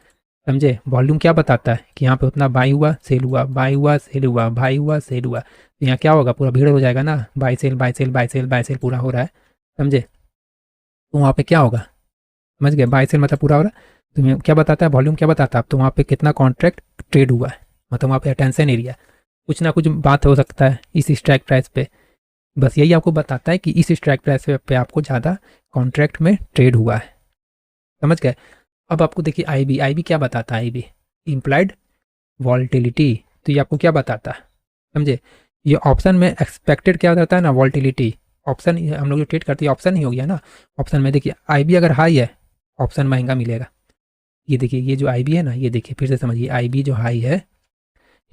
समझे? वॉल्यूम क्या बताता है कि यहाँ पे उतना बाई हुआ, सेल हुआ, बाई हुआ, सेल हुआ, बाई हुआ, सेल हुआ। तो यहाँ क्या होगा, पूरा भीड़ हो जाएगा ना, buy sell buy sell buy sell buy sell पूरा हो रहा है। समझे? तो वहाँ पे क्या होगा, समझ गए, बाई सेल मतलब पूरा हो रहा है। तो क्या बताता है वॉल्यूम, क्या बताता है, तो वहाँ पे कितना कॉन्ट्रैक्ट ट्रेड हुआ है, मतलब वहाँ पे अटेंशन एरिया, कुछ ना कुछ बात हो सकता है इस स्ट्राइक प्राइस पे। बस यही आपको बताता है कि इस स्ट्राइक प्राइस पे आपको ज़्यादा कॉन्ट्रैक्ट में ट्रेड हुआ है। समझ गए? अब आपको देखिए आई बी क्या बताता है, आई बी इम्प्लाइड वॉल्टिलिटी। तो ये आपको क्या बताता है, समझे, ये ऑप्शन में एक्सपेक्टेड क्या होता है ना, वॉल्टिलिटी। ऑप्शन हम लोग जो ट्रेड करते हैं ऑप्शन ही हो गया ना, ऑप्शन में देखिए आई बी अगर हाई है ऑप्शन महंगा मिलेगा। ये देखिए ये जो आई बी है ना, ये देखिए फिर से समझिए, आई बी जो हाई है,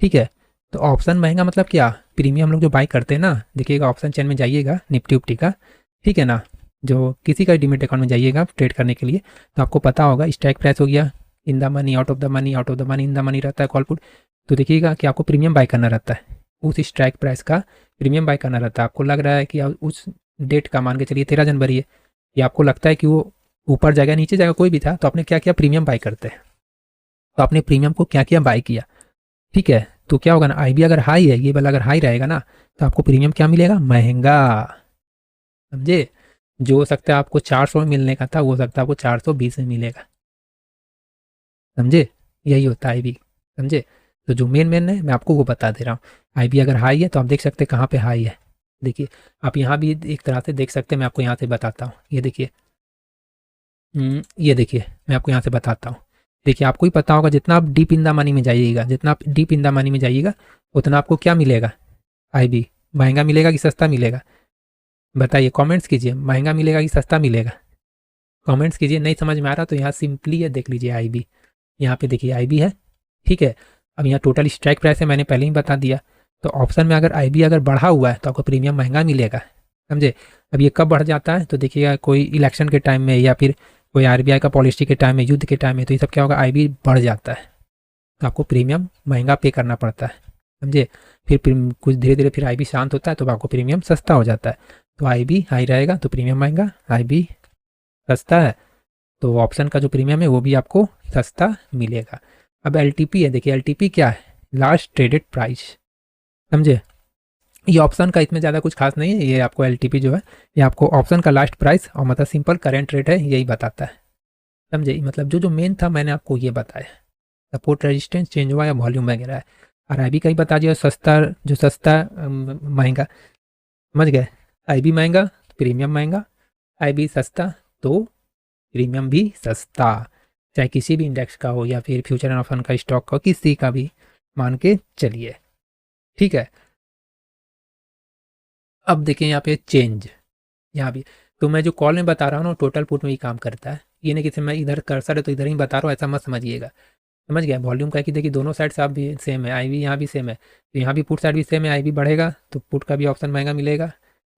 ठीक है, तो ऑप्शन महंगा मतलब क्या, प्रीमियम हम लोग जो बाई करते हैं ना, देखिएगा ऑप्शन चेन में जाइएगा निफ्टी उफ्टी का, ठीक है ना, जो किसी का डीमेट अकाउंट में जाइएगा ट्रेड करने के लिए, तो आपको पता होगा स्ट्राइक प्राइस हो गया, in the money, out of the money, out of the money, in the money रहता है कॉल पुट। तो देखिएगा कि आपको प्रीमियम बाई करना रहता है, उस स्ट्राइक प्राइस का प्रीमियम बाई करना रहता है। आपको लग रहा है कि उस डेट का, मान के चलिए 13 जनवरी है, या आपको लगता है कि वो ऊपर जाएगा नीचे जाएगा कोई भी था, तो आपने क्या किया, प्रीमियम बाई करते हैं, तो आपने प्रीमियम को क्या किया, बाई किया, ठीक है। तो क्या होगा ना, आई बी अगर हाई है, ये वाला अगर हाई रहेगा ना, तो आपको प्रीमियम क्या मिलेगा, महंगा। समझे? जो हो सकता है आपको 400 में मिलने का था, वो हो सकता है आपको 420 में मिलेगा। समझे? यही होता है आई बी। समझे? तो जो मेन है मैं आपको वो बता दे रहा हूँ। आई बी अगर हाई है तो आप देख सकते हैं कहाँ पे हाई है, देखिए आप यहाँ भी एक तरह से देख सकते हैं, मैं आपको यहाँ से बताता हूँ। ये देखिए, ये देखिए मैं आपको यहाँ से बताता हूँ। देखिए आपको ही पता होगा, जितना आप डीप इन द मनी में जाइएगा, जितना आप डीप इन द मनी में जाइएगा उतना आपको क्या मिलेगा, आई बी महंगा मिलेगा कि सस्ता मिलेगा, बताइए, कमेंट्स कीजिए, महंगा मिलेगा कि सस्ता मिलेगा, कमेंट्स कीजिए। नहीं समझ में आ रहा तो यहाँ सिंपली है, देख लीजिए आई बी, यहाँ पे देखिए आई बी है, ठीक है। अब यहाँ टोटल स्ट्राइक प्राइस है, मैंने पहले ही बता दिया। तो ऑप्शन में अगर आई बी अगर बढ़ा हुआ है तो आपको प्रीमियम महंगा मिलेगा। समझे? अब ये कब बढ़ जाता है, तो देखिएगा कोई इलेक्शन के टाइम में, या फिर कोई आरबीआई का पॉलिसी के टाइम में, युद्ध के टाइम में, तो ये सब क्या होगा, आई बी बढ़ जाता है, तो आपको प्रीमियम महंगा पे करना पड़ता है। समझे? फिर कुछ धीरे धीरे फिर आई बी शांत होता है तो आपको प्रीमियम सस्ता हो जाता है। तो आई बी हाई रहेगा तो प्रीमियम महंगा, आई बी सस्ता है तो ऑप्शन का जो प्रीमियम है वो भी आपको सस्ता मिलेगा। अब एल टी पी है, देखिए एल टी पी क्या है, लास्ट ट्रेडेड प्राइस। समझे? ये ऑप्शन का इसमें ज़्यादा कुछ खास नहीं है, ये आपको एल टी पी जो है ये आपको ऑप्शन का लास्ट प्राइस और मतलब सिंपल करेंट रेट है, यही बताता है। समझे? मतलब जो मेन था मैंने आपको ये बताया, सपोर्ट रेजिस्टेंस चेंज हुआ या वॉल्यूम वगैरह है। और आई बी का ही बता दिया, सस्ता जो सस्ता महंगा। समझ गए? आई बी महंगा तो प्रीमियम महंगा, आई बी सस्ता तो प्रीमियम भी सस्ता, चाहे किसी भी इंडेक्स का हो या फिर फ्यूचर एंड ऑप्शन का स्टॉक का, किसी का भी मान के चलिए, ठीक है। अब देखिए यहाँ पे चेंज, यहाँ भी। तो मैं जो कॉल में बता रहा हूँ ना टोटल पुट में ही काम करता है, ये नहीं कि मैं इधर कर्सर है तो इधर ही बता रहा हूँ, ऐसा मत समझिएगा। समझ गया। वॉल्यूम का कि देखिए दोनों साइड साफ भी सेम है, आई भी यहाँ भी सेम है, तो यहाँ भी पुट साइड भी सेम है, आई भी बढ़ेगा तो पुट का भी ऑप्शन महंगा मिलेगा,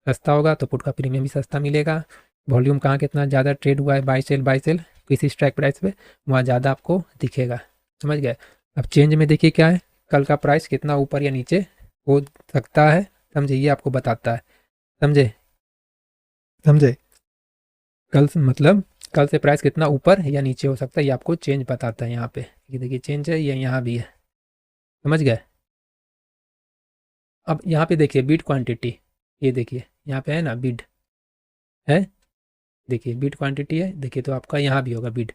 सस्ता होगा तो पुट का प्रीमियम भी सस्ता मिलेगा। वॉल्यूम कहाँ कितना ज़्यादा ट्रेड हुआ है, बाई सेल किसी स्ट्राइक प्राइस पे, वहाँ ज़्यादा आपको दिखेगा। समझ गए। अब चेंज में देखिए क्या है, कल का प्राइस कितना ऊपर या नीचे हो सकता है, समझे, ये आपको बताता है। समझे समझे कल मतलब कल से प्राइस कितना ऊपर या नीचे हो सकता है, ये आपको चेंज बताता है। यहाँ पे ये देखिए चेंज है, ये यहाँ भी है। समझ गए। अब यहाँ पे देखिए बिड क्वांटिटी, ये देखिए यहाँ पे है ना बिड है, देखिए बिड क्वांटिटी है, देखिए तो आपका यहाँ भी होगा बिड,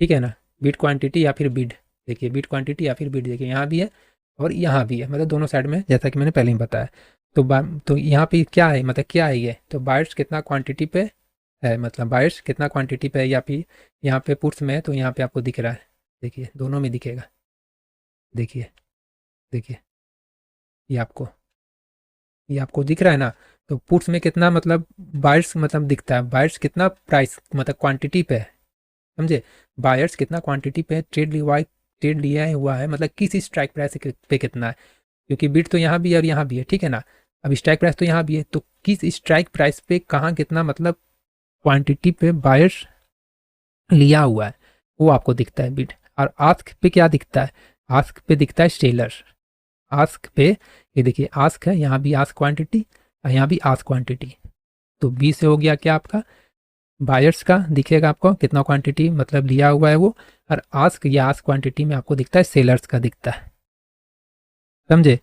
ठीक है ना, बिड क्वांटिटी या फिर बिड, देखिए बिड क्वांटिटी या फिर बिड, देखिए यहाँ भी है और यहाँ भी है, मतलब दोनों साइड में, जैसा कि मैंने पहले ही बताया। तो यहाँ पे क्या है, मतलब क्या है ये, तो बायर्स कितना क्वांटिटी पे है, मतलब बायर्स कितना क्वांटिटी पे है, या फिर यहाँ पे पुट्स में है तो यहाँ पे आपको दिख रहा है, देखिए दोनों में दिखेगा, देखिए देखिए ये आपको दिख रहा है ना। तो पुट्स में कितना मतलब बायर्स मतलब दिखता है, बायर्स कितना प्राइस मतलब क्वांटिटी पे है, समझे, बायर्स कितना क्वांटिटी पे ट्रेड लिया हुआ है, मतलब किस स्ट्राइक प्राइस पे कितना है, क्योंकि बिड तो यहाँ भी है और यहाँ भी है, ठीक है ना। अब स्ट्राइक प्राइस तो यहाँ भी है, तो किस स्ट्राइक प्राइस पे कहाँ कितना मतलब क्वांटिटी पे बायर्स लिया हुआ है वो आपको दिखता है बिड। और आस्क पे क्या दिखता है, आस्क पे दिखता है सेलर, आस्क पे ये देखिए आस्क है, यहाँ भी आस्क क्वांटिटी और यहाँ भी आस्क क्वांटिटी, तो 20 से हो गया क्या आपका बायर्स का दिखेगा आपको कितना क्वांटिटी मतलब लिया हुआ है वो, और आस्क या आस्क क्वांटिटी में आपको दिखता है सेलर्स का दिखता है। समझे।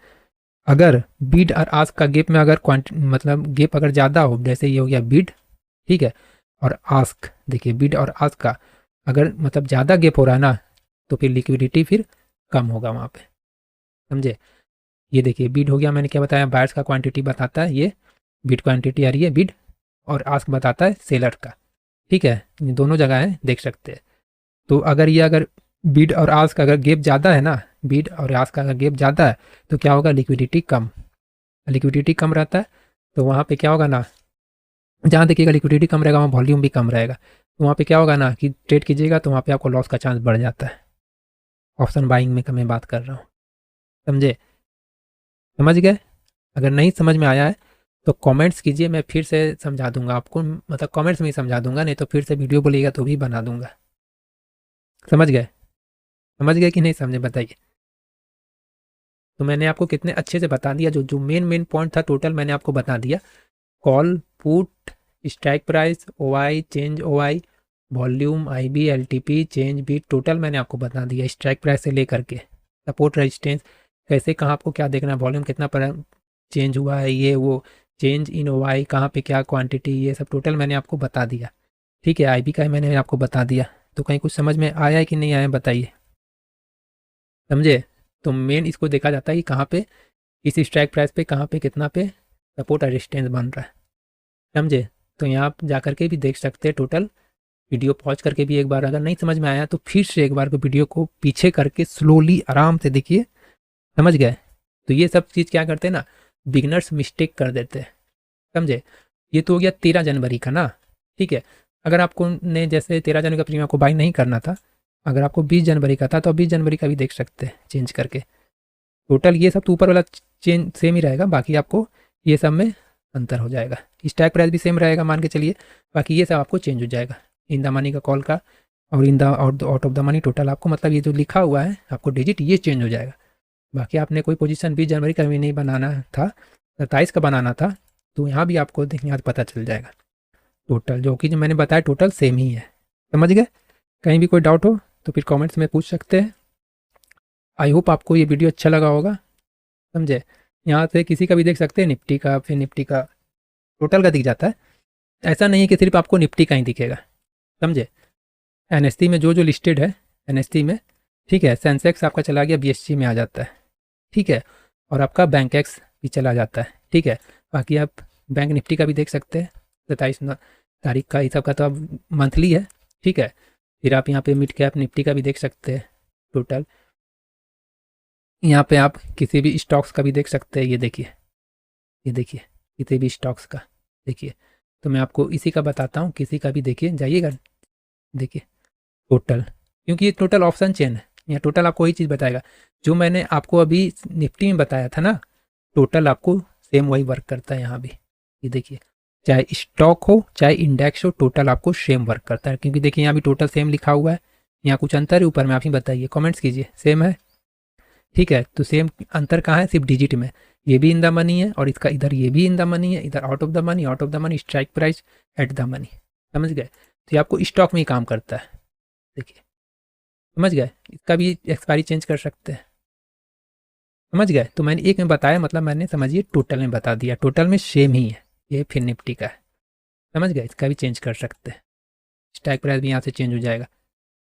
अगर बिड और आस्क का गेप में अगर मतलब गेप अगर ज़्यादा हो, जैसे ये हो गया बिड, ठीक है, और आस्क, देखिए बिड और आस्क का अगर मतलब ज़्यादा गेप हो रहा है ना, तो फिर लिक्विडिटी फिर कम होगा वहाँ पे। समझे। ये देखिए बिड हो गया, मैंने क्या बताया, बायर्स का क्वांटिटी बताता है ये बिड क्वांटिटी आ रही है बिड, और आस्क बताता है सेलर का, ठीक है, ये दोनों जगह है देख सकते हैं। तो अगर बिड और आस्क का अगर गेप ज़्यादा है ना, बिड और आस्क का अगर गेप ज़्यादा है तो क्या होगा, लिक्विडिटी कम, लिक्विडिटी कम रहता है तो वहाँ पे क्या होगा ना, जहाँ देखिएगा लिक्विडिटी कम रहेगा वहाँ वॉल्यूम भी कम रहेगा, तो वहाँ पे क्या होगा ना कि ट्रेड कीजिएगा तो वहाँ पे आपको लॉस का चांस बढ़ जाता है। ऑप्शन बाइंग में मैं बात कर रहा हूँ। समझे। समझ गए। अगर नहीं समझ में आया है तो कमेंट्स कीजिए, मैं फिर से समझा दूंगा आपको, मतलब कमेंट्स में ही समझा दूंगा, नहीं तो फिर से वीडियो बोलिएगा तो भी बना दूंगा। समझ गए। समझ गए कि नहीं समझे बताइए। तो मैंने आपको कितने अच्छे से बता दिया, जो जो मेन पॉइंट था टोटल मैंने आपको बता दिया। Call, put, strike price, OI, change OI, volume, IB, LTP, change beat, total मैंने आपको बता दिया स्ट्राइक प्राइस से लेकर के सपोर्ट रेजिस्टेंस कैसे कहाँ आपको क्या देखना है, वॉल्यूम कितना पर चेंज हुआ है, ये वो चेंज इन ओआई कहाँ पे क्या क्वांटिटी, ये सब टोटल मैंने आपको बता दिया। ठीक है। आईबी का मैंने आपको बता दिया। तो कहीं कुछ समझ में आया है कि नहीं आया बताइए। समझे। तो मेन इसको देखा जाता है कि कहाँ पे इस स्ट्राइक प्राइस पे कहाँ पे कितना पे सपोर्ट और रेजिस्टेंस बन रहा है। समझे। तो यहाँ आप जा करके भी देख सकते हैं टोटल, वीडियो पॉज करके भी एक बार, अगर नहीं समझ में आया तो फिर से एक बार को वीडियो को पीछे करके स्लोली आराम से देखिए। समझ गए। तो ये सब चीज़ क्या करते हैं ना, बिगनर्स मिस्टेक कर देते हैं। समझे। ये तो हो गया 13 जनवरी का ना। ठीक है। अगर आपको ने जैसे 13 जनवरी का प्रीमियम को बाई नहीं करना था, अगर आपको 20 जनवरी का था तो 20 जनवरी का भी देख सकते हैं चेंज करके। टोटल ये सब तो ऊपर वाला चेंज सेम ही रहेगा, बाकी आपको ये सब में अंतर हो जाएगा। स्टैक प्राइस भी सेम रहेगा मान के चलिए, बाकी ये सब आपको चेंज हो जाएगा। इन द मनी का कॉल का और in the out of the money total आपको मतलब ये जो लिखा हुआ है आपको डिजिट ये चेंज हो जाएगा। बाकी आपने कोई पोजीशन 20 जनवरी का भी नहीं बनाना था, 27 का बनाना था, तो यहाँ भी आपको देखने आज पता चल जाएगा। टोटल जो कि जो मैंने बताया टोटल सेम ही है। समझ गए। कहीं भी कोई डाउट हो तो फिर कमेंट्स में पूछ सकते हैं। आई होप आपको ये वीडियो अच्छा लगा होगा। समझे। यहाँ से किसी का भी देख सकते हैं, निफ्टी का, फिर निफ्टी का टोटल का दिख जाता है। ऐसा नहीं है कि सिर्फ आपको निफ्टी का ही दिखेगा। समझे। एनएससी में जो जो लिस्टेड है एनएससी में, ठीक है, सेंसेक्स आपका चला गया बीएससी में आ जाता है। ठीक है। और आपका बैंक एक्स भी चला जाता है। ठीक है। बाकी आप बैंक निफ्टी का भी देख सकते हैं, 27 तारीख का, इस सब का तो अब मंथली है। ठीक है। फिर आप यहाँ पे मिड कैप निफ्टी का भी देख सकते हैं टोटल। यहाँ पे आप किसी भी स्टॉक्स का भी देख सकते हैं। ये देखिए किसी भी स्टॉक्स का देखिए तो मैं आपको इसी का बताता हूँ, किसी का भी देखिए, जाइएगा देखिए टोटल, क्योंकि ये टोटल ऑप्शन चेन है, यहाँ टोटल आपको वही चीज़ बताएगा जो मैंने आपको अभी निफ्टी में बताया था ना, टोटल आपको सेम वही वर्क करता है यहाँ भी। ये देखिए, चाहे स्टॉक हो चाहे इंडेक्स हो, टोटल आपको सेम वर्क करता है, क्योंकि देखिए यहाँ भी टोटल सेम लिखा हुआ है, यहाँ कुछ अंतर है ऊपर में, आप ही बताइए, कमेंट्स कीजिए, सेम है, ठीक है। तो सेम अंतर कहाँ है, सिर्फ डिजिट में, ये भी इन द मनी है और इसका इधर ये भी इन द मनी है, इधर out of the money, strike price, at the money, समझ गए। तो ये आपको स्टॉक में ही काम करता है, देखिए, समझ गए। इसका भी एक्सपायरी चेंज कर सकते हैं, समझ गए। तो मैंने एक में बताया, मतलब मैंने समझिए टोटल में बता दिया, टोटल में सेम ही है, ये फिर निफ्टी का है, समझ गए। इसका भी चेंज कर सकते हैं, स्ट्राइक प्राइस भी यहाँ से चेंज हो जाएगा,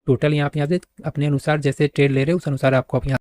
टोटल यहाँ पे से अपने अनुसार जैसे ट्रेड ले रहे हो उस अनुसार आपको आप यहाँ